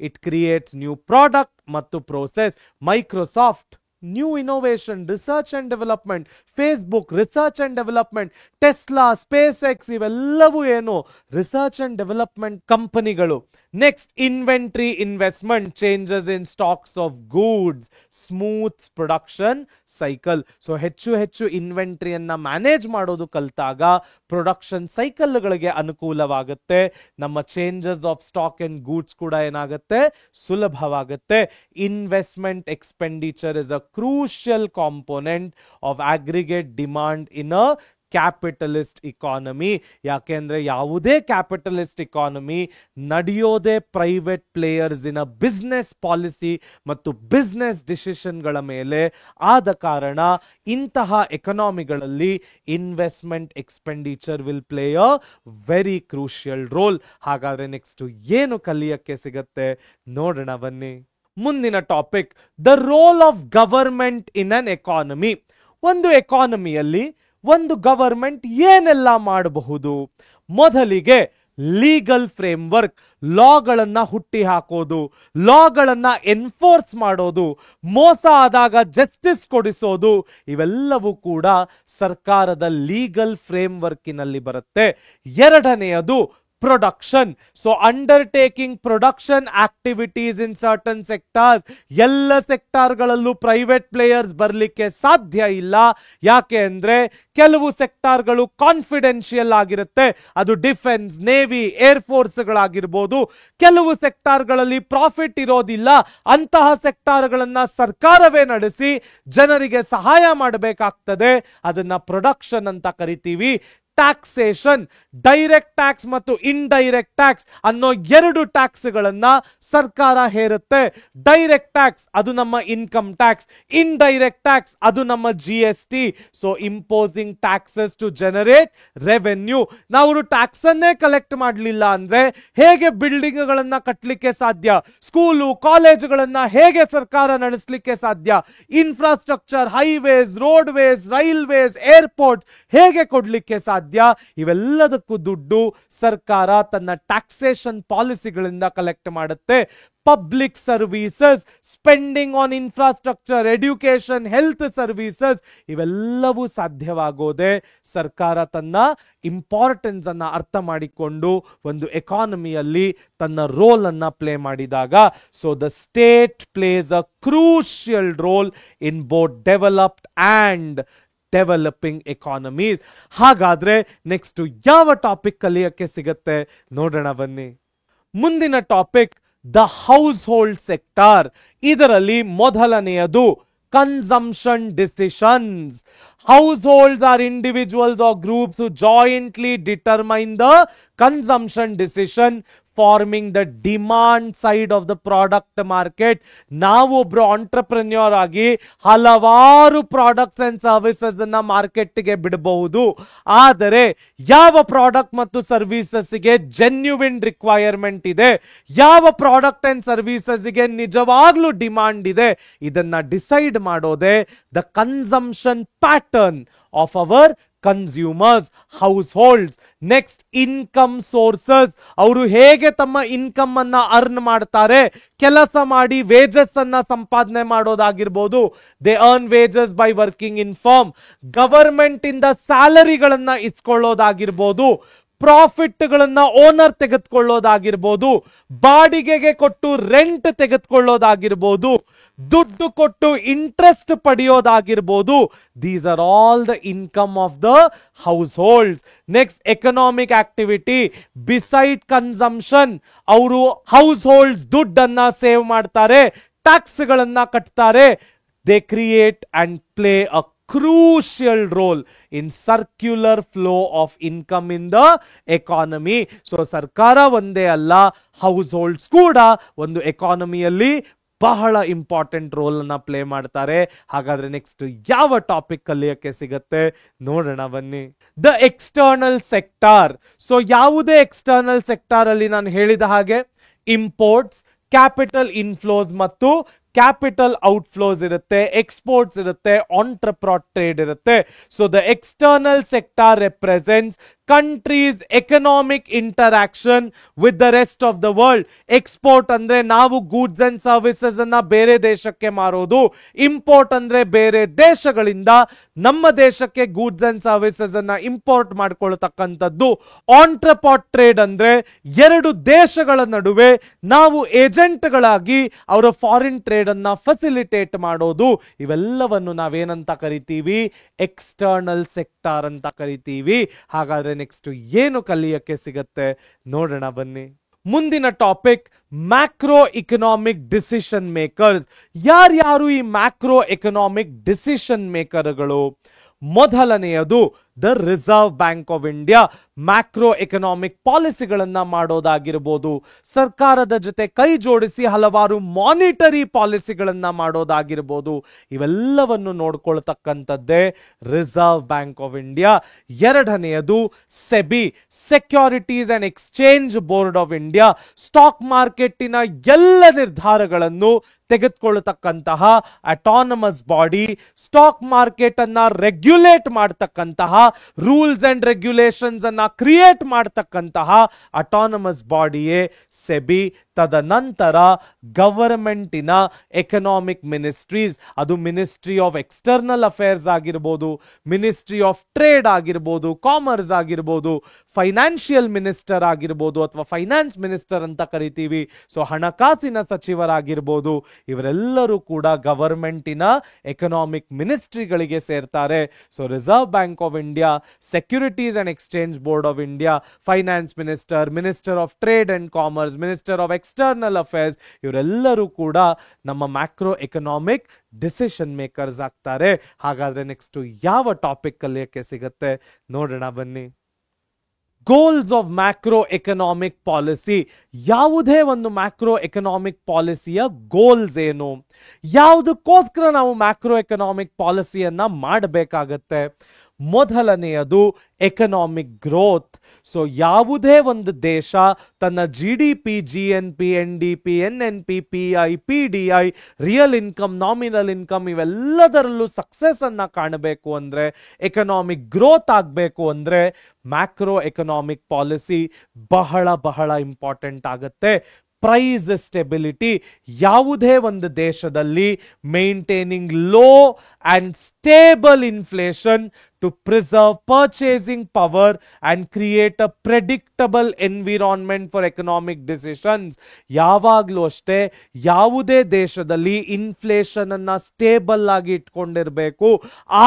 ಇಟ್ ಕ್ರಿಯೇಟ್ಸ್ ನ್ಯೂ ಪ್ರಾಡಕ್ಟ್ ಮತ್ತು process. Microsoft new innovation, research and development. Facebook research and development. Tesla, SpaceX ಇವೆಲ್ಲವೂ ಏನು, ರಿಸರ್ಚ್ ಅಂಡ್ ಡೆವಲಪ್ಮೆಂಟ್ ಕಂಪನಿಗಳು. Next inventory investment, changes in stocks of goods, smooth production cycle. So ಹೆಚ್ಚು ಹೆಚ್ಚು ಇನ್ವೆಂಟ್ರಿಯನ್ನ manage ಮಾಡೋದು ಕಲ್ತಾಗ production ಸೈಕಲ್ಗಳಿಗೆ ಅನುಕೂಲವಾಗುತ್ತೆ. ನಮ್ಮ changes of stock and goods ಕೂಡ ಏನಾಗುತ್ತೆ, ಸುಲಭವಾಗುತ್ತೆ. Investment expenditure is a crucial component of aggregate demand in a capitalist economy. ಯಾಕೆಂದ್ರೆ ಯಾವುದೇ ಕ್ಯಾಪಿಟಲಿಸ್ಟ್ ಇಕಾನಮಿ ನಡೆಯೋದೇ private players in a business policy ಮತ್ತು ಬಿಸ್ನೆಸ್ ಡಿಸಿಷನ್ಗಳ ಮೇಲೆ. ಆದ ಕಾರಣ ಇಂತಹ ಎಕಾನಮಿಗಳಲ್ಲಿ investment expenditure will play a very crucial role. ಹಾಗಾದ್ರೆ ನೆಕ್ಸ್ಟ್ ಏನು ಕಲಿಯಕ್ಕೆ ಸಿಗತ್ತೆ ನೋಡೋಣ ಬನ್ನಿ. ಮುಂದಿನ topic, the role of government in an economy. ಒಂದು ಎಕಾನಮಿಯಲ್ಲಿ ಒಂದು ಗವರ್ಮೆಂಟ್ ಏನೆಲ್ಲ ಮಾಡಬಹುದು? ಮೊದಲಿಗೆ ಲೀಗಲ್ ಫ್ರೇಮ್ವರ್ಕ್, ಲಾಗಳನ್ನ ಹುಟ್ಟಿ ಹಾಕೋದು, ಲಾಗಳನ್ನ ಎನ್ಫೋರ್ಸ್ ಮಾಡೋದು, ಮೋಸ ಆದಾಗ ಜಸ್ಟಿಸ್ ಕೊಡಿಸೋದು, ಇವೆಲ್ಲವೂ ಕೂಡ ಸರ್ಕಾರದ ಲೀಗಲ್ ಫ್ರೇಮ್ವರ್ಕಿನಲ್ಲಿ ಬರುತ್ತೆ. ಎರಡನೆಯದು production. So undertaking production activities in certain ಸೆಕ್ಟಾರ್ಸ್. ಎಲ್ಲ ಸೆಕ್ಟಾರ್ಗಳಲ್ಲೂ ಪ್ರೈವೇಟ್ ಪ್ಲೇಯರ್ಸ್ ಬರಲಿಕ್ಕೆ ಸಾಧ್ಯ ಇಲ್ಲ. ಯಾಕೆ ಅಂದ್ರೆ ಕೆಲವು ಸೆಕ್ಟಾರ್ಗಳು ಕಾನ್ಫಿಡೆನ್ಷಿಯಲ್ ಆಗಿರುತ್ತೆ, ಅದು ಡಿಫೆನ್ಸ್, ನೇವಿ, ಏರ್ ಫೋರ್ಸ್ಗಳಾಗಿರ್ಬೋದು. ಕೆಲವು ಸೆಕ್ಟಾರ್ಗಳಲ್ಲಿ ಪ್ರಾಫಿಟ್ ಇರೋದಿಲ್ಲ, ಅಂತಹ ಸೆಕ್ಟಾರ್ಗಳನ್ನ ಸರ್ಕಾರವೇ ನಡೆಸಿ ಜನರಿಗೆ ಸಹಾಯ ಮಾಡಬೇಕಾಗ್ತದೆ. ಅದನ್ನ ಪ್ರೊಡಕ್ಷನ್ ಅಂತ ಕರಿತೀವಿ. ಟ್ಯಾಕ್ಸೇಷನ್, ಡೈರೆಕ್ಟ್ ಟ್ಯಾಕ್ಸ್ ಮತ್ತು ಇಂಡೈರೆಕ್ಟ್ ಟ್ಯಾಕ್ಸ್ ಅನ್ನೋ ಎರಡು ಟ್ಯಾಕ್ಸ್ಗಳನ್ನ ಸರ್ಕಾರ ಹೇರುತ್ತೆ. ಡೈರೆಕ್ಟ್ ಟ್ಯಾಕ್ಸ್ ಅದು ನಮ್ಮ ಇನ್ಕಮ್ ಟ್ಯಾಕ್ಸ್, ಇಂಡೈರೆಕ್ಟ್ ಟ್ಯಾಕ್ಸ್ ಅದು ನಮ್ಮ GST. So imposing taxes to generate revenue. ನಾವು ಟ್ಯಾಕ್ಸ್ ಅನ್ನೇ ಕಲೆಕ್ಟ್ ಮಾಡಲಿಲ್ಲ ಅಂದ್ರೆ ಹೇಗೆ ಬಿಲ್ಡಿಂಗ್ ಗಳನ್ನ ಕಟ್ಟಲಿಕ್ಕೆ ಸಾಧ್ಯ? ಸ್ಕೂಲು, ಕಾಲೇಜುಗಳನ್ನ ಹೇಗೆ ಸರ್ಕಾರ ನಡೆಸಲಿಕ್ಕೆ ಸಾಧ್ಯ? Infrastructure, highways, roadways, railways, airport ಹೇಗೆ ಕೊಡ್ಲಿಕ್ಕೆ ಸಾಧ್ಯ? ಇವೆಲ್ಲದಕ್ಕೂ ದುಡ್ಡು ಸರ್ಕಾರ ತನ್ನ ಟ್ಯಾಕ್ಸೇಷನ್ ಪಾಲಿಸಿಗಳಿಂದ ಕಲೆಕ್ಟ್ ಮಾಡುತ್ತೆ. Public services, spending on infrastructure, education, health services ಇವೆಲ್ಲವೂ ಸಾಧ್ಯವಾಗೋದೆ ಸರ್ಕಾರ ತನ್ನ ಇಂಪಾರ್ಟೆನ್ಸ್ ಅನ್ನ ಅರ್ಥ ಮಾಡಿಕೊಂಡು ಒಂದು ಎಕಾನಮಿಯಲ್ಲಿ ತನ್ನ ರೋಲ್ ಅನ್ನ ಪ್ಲೇ ಮಾಡಿದಾಗ. So the state place a crucial role in both developed and developing economies. ಹಾಗಾದ್ರೆ ನೆಕ್ಸ್ಟ್ ಯಾವ ಟಾಪಿಕ್ ಕಲಿಯಕ್ಕೆ ಸಿಗತ್ತೆ ನೋಡೋಣ ಬನ್ನಿ. ಮುಂದಿನ topic the house hold sector. ಇದರಲ್ಲಿ ಮೊದಲನೆಯದು consumption decisions. Households are individuals or groups who jointly determine the consumption decision, forming the demand side of the product market. ನಾವು ಒಬ್ರು ಆಂಟ್ರಪ್ರೆನ್ಯೂರ್ ಆಗಿ ಹಲವಾರು ಪ್ರಾಡಕ್ಟ್ಸ್ ಅಂಡ್ ಸರ್ವಿಸಸ್ ಅನ್ನ ಮಾರ್ಕೆಟ್ಗೆ ಬಿಡಬಹುದು. ಆದರೆ ಯಾವ ಪ್ರಾಡಕ್ಟ್ ಮತ್ತು ಸರ್ವಿಸಸ್ಗೆ ಜೆನ್ಯುವಿನ್ ರಿಕ್ವೈರ್ಮೆಂಟ್ ಇದೆ, ಯಾವ ಪ್ರಾಡಕ್ಟ್ ಅಂಡ್ ಸರ್ವಿಸಸ್ಗೆ ನಿಜವಾಗ್ಲೂ ಡಿಮಾಂಡ್ ಇದೆ, ಇದನ್ನ ಡಿಸೈಡ್ ಮಾಡೋದೇ the consumption pattern of our consumers, households. Next income sources. ಅವರು ಹೇಗೆ ತಮ್ಮ ಇನ್ಕಮ್ ಅನ್ನ ಅರ್ನ್ ಮಾಡ್ತಾರೆ? ಕೆಲಸ ಮಾಡಿ ವೇಜಸ್ ಅನ್ನ ಸಂಪಾದನೆ ಮಾಡೋದಾಗಿರ್ಬೋದು. They earn wages by working in firm. Government ಇಂದ ಸ್ಯಾಲರಿಗಳನ್ನ ಇಸ್ಕೊಳ್ಳೋದಾಗಿರ್ಬೋದು. ಪ್ರಾಫಿಟ್ ಗಳನ್ನ ಓನರ್ ತೆಗೆದುಕೊಳ್ಳೋದಾಗಿರ್ಬೋದು. ಬಾಡಿಗೆಗೆ ಕೊಟ್ಟು ರೆಂಟ್ ತೆಗೆದುಕೊಳ್ಳೋದಾಗಿರ್ಬೋದು. ದುಡ್ಡು ಕೊಟ್ಟು ಇಂಟ್ರೆಸ್ಟ್ ಪಡೆಯೋದಾಗಿರ್ಬೋದು. These are all the income of the households. Next economic activity. Beside consumption ಅವರು ಹೌಸ್ ಹೋಲ್ಡ್ಸ್ ದುಡ್ಡನ್ನ ಸೇವ್ ಮಾಡ್ತಾರೆ, ಟ್ಯಾಕ್ಸ್ ಗಳನ್ನ ಕಟ್ತಾರೆ. They create and play a crucial role in circular flow of income in the economy. So ಸರ್ಕಾರ ಒಂದೇ ಅಲ್ಲ, house holds ಕೂಡ ಒಂದು ಎಕಾನಮಿಯಲ್ಲಿ ಬಹಳ ಇಂಪಾರ್ಟೆಂಟ್ ರೋಲ್ ಅನ್ನ ಪ್ಲೇ ಮಾಡ್ತಾರೆ. ಹಾಗಾದ್ರೆ ನೆಕ್ಸ್ಟ್ ಯಾವ ಟಾಪಿಕ್ ಕಲಿಯಕ್ಕೆ ಸಿಗತ್ತೆ ನೋಡೋಣ ಬನ್ನಿ. The external sector. ಸೊ ಯಾವುದೇ ಎಕ್ಸ್ಟರ್ನಲ್ ಸೆಕ್ಟಾರ್ ಅಲ್ಲಿ ನಾನು ಹೇಳಿದ ಹಾಗೆ ಇಂಪೋರ್ಟ್ಸ್, ಕ್ಯಾಪಿಟಲ್ ಇನ್ಫ್ಲೋಸ್ ಮತ್ತು ಕ್ಯಾಪಿಟಲ್ ಔಟ್ಫ್ಲೋಸ್ ಇರುತ್ತೆ, ಎಕ್ಸ್ಪೋರ್ಟ್ಸ್ ಇರುತ್ತೆ, ಆಂಟ್ರಪ್ರಾನ್ ಟ್ರೇಡ್ ಇರುತ್ತೆ. So the external sector represents countries economic interaction with the rest of the world. Export ಅಂದ್ರೆ ನಾವು ಗೂಡ್ಸ್ ಅಂಡ್ ಸರ್ವಿಸಸ್ ಅನ್ನ ಬೇರೆ ದೇಶಕ್ಕೆ ಮಾರೋದು. ಇಂಪೋರ್ಟ್ ಅಂದ್ರೆ ಬೇರೆ ದೇಶಗಳಿಂದ ನಮ್ಮ ದೇಶಕ್ಕೆ ಗೂಡ್ಸ್ ಅಂಡ್ ಸರ್ವಿಸಸ್ ಅನ್ನ ಇಂಪೋರ್ಟ್ ಮಾಡ್ಕೊಳ್ತಕ್ಕಂಥದ್ದು. ಆಂಟ್ರಪ್ರಾನ್ ಟ್ರೇಡ್ ಅಂದ್ರೆ ಎರಡು ದೇಶಗಳ ನಡುವೆ ನಾವು ಏಜೆಂಟ್ಗಳಾಗಿ ಅವರ ಫಾರಿನ್ ಟ್ರೇಡ್ ಅನ್ನ ಫೆಸಿಲಿಟೇಟ್ ಮಾಡೋದು. ಇವೆಲ್ಲವನ್ನು ನಾವೇನಂತ ಕರಿತೀವಿ? ಎಕ್ಸ್ಟರ್ನಲ್ ಸೆಕ್ಟಾರ್ ಅಂತ ಕರಿತೀವಿ. ಹಾಗಾದ್ರೆ ನೆಕ್ಸ್ಟ್ ಏನು ಕಲಿಯಕ್ಕೆ ಸಿಗತ್ತೆ ನೋಡೋಣ ಬನ್ನಿ. ಮುಂದಿನ topic macroeconomic decision makers. ಯಾರ್ಯಾರು ಈ ಮ್ಯಾಕ್ರೋ ಎಕನಾಮಿಕ್ ಡಿಸಿಷನ್ ಮೇಕರ್ಗಳು? ಮೊದಲನೆಯದು the Reserve Bank of India. Macroeconomic ಪಾಲಿಸಿಗಳನ್ನ ಮಾಡೋದಾಗಿರ್ಬೋದು, ಸರ್ಕಾರದ ಜೊತೆ ಕೈ ಜೋಡಿಸಿ ಹಲವಾರು ಮಾನಿಟರಿ ಪಾಲಿಸಿಗಳನ್ನ ಮಾಡೋದಾಗಿರ್ಬೋದು, ಇವೆಲ್ಲವನ್ನು ನೋಡ್ಕೊಳ್ತಕ್ಕಂಥದ್ದೇ ರಿಸರ್ವ್ ಬ್ಯಾಂಕ್ ಆಫ್ ಇಂಡಿಯಾ. ಎರಡನೆಯದು SEBI, Securities and Exchange Board of India. Stock ಮಾರ್ಕೆಟಿನ ಎಲ್ಲ ನಿರ್ಧಾರಗಳನ್ನು ತೆಗೆದುಕೊಳ್ಳತಕ್ಕಂತಹ ಅಟಾನಮಸ್ ಬಾಡಿ. ಸ್ಟಾಕ್ ಮಾರ್ಕೆಟ್ ಅನ್ನ ರೆಗ್ಯುಲೇಟ್ ಮಾಡತಕ್ಕಂತಹ, ರೂಲ್ಸ್ ಅಂಡ್ ರೆಗ್ಯುಲೇಷನ್ಸ್ ಅನ್ನ ಕ್ರಿಯೇಟ್ ಮಾಡತಕ್ಕಂತಹ ಅಟಾನಮಸ್ ಬಾಡಿಯೇ ಸೆಬಿ. ತದನಂತರ ಗವರ್ಮೆಂಟಿನ ಎಕನಾಮಿಕ್ ಮಿನಿಸ್ಟ್ರೀಸ್, ಅದು ಮಿನಿಸ್ಟ್ರಿ ಆಫ್ ಎಕ್ಸ್ಟರ್ನಲ್ ಅಫೇರ್ಸ್ ಆಗಿರ್ಬೋದು, ಮಿನಿಸ್ಟ್ರಿ ಆಫ್ ಟ್ರೇಡ್ ಆಗಿರ್ಬೋದು, ಕಾಮರ್ಸ್ ಆಗಿರ್ಬೋದು, ಫೈನಾನ್ಷಿಯಲ್ ಮಿನಿಸ್ಟರ್ ಆಗಿರ್ಬೋದು ಅಥವಾ ಫೈನಾನ್ಸ್ ಮಿನಿಸ್ಟರ್ ಅಂತ ಕರಿತೀವಿ. ಸೊ ಹಣಕಾಸಿನ ಸಚಿವರಾಗಿರ್ಬೋದು, ಇವರೆಲ್ಲರೂ ಕೂಡ ಗವರ್ಮೆಂಟಿನ ಎಕನಾಮಿಕ್ ಮಿನಿಸ್ಟ್ರಿಗಳಿಗೆ ಸೇರ್ತಾರೆ. So reserve Bank of India, securities and Exchange Board of India, finance minister, minister of trade and commerce, minister of external affairs, ಇವರೆಲ್ಲರೂ ಕೂಡ ನಮ್ಮ ಮ್ಯಾಕ್ರೋ ಎಕನಾಮಿಕ್ ಡಿಸಿಷನ್ ಮೇಕರ್ಸ್ ಆಗ್ತಾರೆ. ಹಾಗಾದ್ರೆ ನೆಕ್ಸ್ಟ್ ಯಾವ ಟಾಪಿಕ್ ಕಲಿಯಕ್ಕೆ ಸಿಗತ್ತೆ ನೋಡೋಣ ಬನ್ನಿ. Goals of macro economic policy. ಯಾವುದೇ ಒಂದು ಮ್ಯಾಕ್ರೋ ಎಕನಾಮಿಕ್ ಪಾಲಿಸಿಯ ಗೋಲ್ಸ್ ಏನು? ಯಾವುದಕ್ಕೋಸ್ಕರ ನಾವು ಮ್ಯಾಕ್ರೋ ಎಕನಾಮಿಕ್ ಪಾಲಿಸಿಯನ್ನ ಮಾಡಬೇಕಾಗತ್ತೆ? ಮೊದಲನೆಯದು ಎಕನಾಮಿಕ್ ಗ್ರೋತ್. ಸೊ ಯಾವುದೇ ಒಂದು ದೇಶ ತನ್ನ GDP, GNP, NDP, NNP, PI, PDI, real income, nominal income ಇವೆಲ್ಲದರಲ್ಲೂ ಸಕ್ಸಸ್ ಅನ್ನ ಕಾಣಬೇಕು ಅಂದ್ರೆ, ಎಕನಾಮಿಕ್ ಗ್ರೋತ್ ಆಗಬೇಕು ಅಂದ್ರೆ ಮ್ಯಾಕ್ರೋ ಎಕನಾಮಿಕ್ ಪಾಲಿಸಿ ಬಹಳ ಬಹಳ ಇಂಪಾರ್ಟೆಂಟ್ ಆಗುತ್ತೆ. Price stability. ಯಾವುದೇ ಒಂದು ದೇಶದಲ್ಲಿ maintaining low and stable inflation to preserve purchasing power and create a predictable environment for economic decisions. ಯಾವಾಗಲೂ ಅಷ್ಟೇ ಯಾವುದೇ ದೇಶದಲ್ಲಿ ಇನ್ಫ್ಲೇಷನ್ ಅನ್ನ ಸ್ಟೇಬಲ್ ಆಗಿ ಇಟ್ಕೊಂಡಿರಬೇಕು.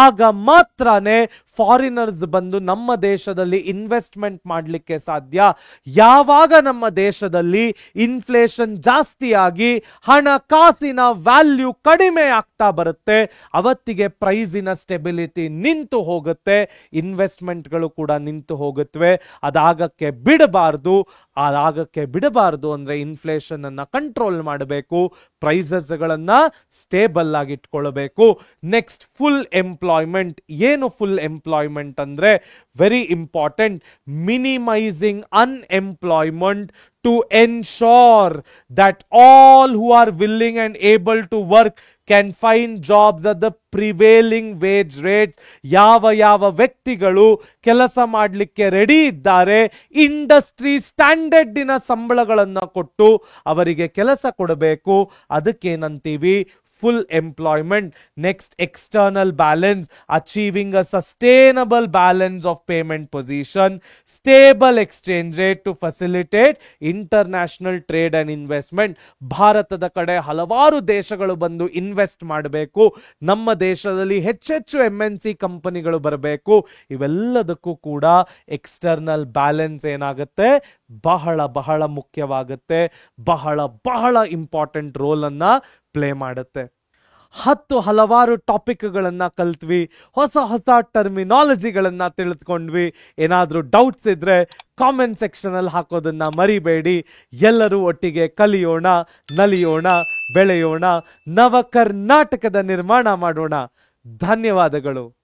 ಆಗ ಮಾತ್ರನೇ ಫಾರಿನರ್ಸ್ ಬಂದು ನಮ್ಮ ದೇಶದಲ್ಲಿ ಇನ್ವೆಸ್ಟ್ಮೆಂಟ್ ಮಾಡಲಿಕ್ಕೆ ಸಾಧ್ಯ. ಯಾವಾಗ ನಮ್ಮ ದೇಶದಲ್ಲಿ ಇನ್ಫ್ಲೇಷನ್ ಜಾಸ್ತಿ ಆಗಿ ಹಣಕಾಸಿನ ವ್ಯಾಲ್ಯೂ ಕಡಿಮೆ ಆಗ್ತಾ ಬರುತ್ತೆ, ಅವತ್ತಿಗೆ ಪ್ರೈಸಿನ ಸ್ಟೆಬಿಲಿಟಿ ನಿಂತು ಹೋಗುತ್ತೆ, ಇನ್ವೆಸ್ಟ್ಮೆಂಟ್ಗಳು ಕೂಡ ನಿಂತು ಹೋಗುತ್ತವೆ. ಅದಾಗಕ್ಕೆ ಬಿಡಬಾರದು ಅಂದ್ರೆ ಇನ್ಫ್ಲೇಷನ್ ಅನ್ನ ಕಂಟ್ರೋಲ್ ಮಾಡಬೇಕು, ಪ್ರೈಸಸ್ ಗಳನ್ನ ಸ್ಟೇಬಲ್ ಆಗಿ ಇಟ್ಕೊಳ್ಬೇಕು. Next full employment. ಏನು ಫುಲ್ ಎಂಪ್ಲಾಯ್ಮೆಂಟ್ ಅಂದ್ರೆ very important. Minimising unemployment to ensure that all who are willing and able to work can find jobs at the prevailing wage rates. ಯಾವ ವ್ಯಕ್ತಿಗಳು ಕೆಲಸ ಮಾಡಲಿಕ್ಕೆ ರೆಡಿ ಇದ್ದಾರೆ, ಇಂಡಸ್ಟ್ರಿ ಸ್ಟ್ಯಾಂಡರ್ಡಿನ ಸಂಬಳಗಳನ್ನು ಕೊಟ್ಟು ಅವರಿಗೆ ಕೆಲಸ ಕೊಡಬೇಕು. ಅದಕ್ಕೇನಂತೀವಿ? full employment. Next, external balance, achieving a sustainable balance of payment position, stable exchange rate to facilitate international trade and investment. ಭಾರತದ ಕಡೆ ಹಲವಾರು ದೇಶಗಳು ಬಂದು ಇನ್ವೆಸ್ಟ್ ಮಾಡಬೇಕು, ನಮ್ಮ ದೇಶದಲ್ಲಿ ಹೆಚ್ಚೆಚ್ಚು MNC ಕಂಪನಿಗಳು ಬರಬೇಕು. ಇವೆಲ್ಲದಕ್ಕೂ ಕೂಡ ಎಕ್ಸ್ಟರ್ನಲ್ ಬ್ಯಾಲೆನ್ಸ್ ಏನಾಗುತ್ತೆ? ಬಹಳ ಬಹಳ ಮುಖ್ಯವಾಗುತ್ತೆ, ಬಹಳ ಬಹಳ ಇಂಪಾರ್ಟೆಂಟ್ ರೋಲ್ ಅನ್ನ ಪ್ಲೇ ಮಾಡುತ್ತೆ. ಹಲವಾರು ಟಾಪಿಕ್ಗಳನ್ನ ಕಲ್ತ್ವಿ, ಹೊಸ ಹೊಸ ಟರ್ಮಿನಾಲಜಿಗಳನ್ನ ತಿಳಿದುಕೊಂಡ್ವಿ. ಏನಾದರೂ ಡೌಟ್ಸ್ ಇದ್ರೆ ಕಾಮೆಂಟ್ ಸೆಕ್ಷನ್ ಅಲ್ಲಿ ಹಾಕೋದನ್ನ ಮರಿಬೇಡಿ. ಎಲ್ಲರೂ ಒಟ್ಟಿಗೆ ಕಲಿಯೋಣ, ನಲಿಯೋಣ, ಬೆಳೆಯೋಣ, ನವ ಕರ್ನಾಟಕದ ನಿರ್ಮಾಣ ಮಾಡೋಣ. ಧನ್ಯವಾದಗಳು.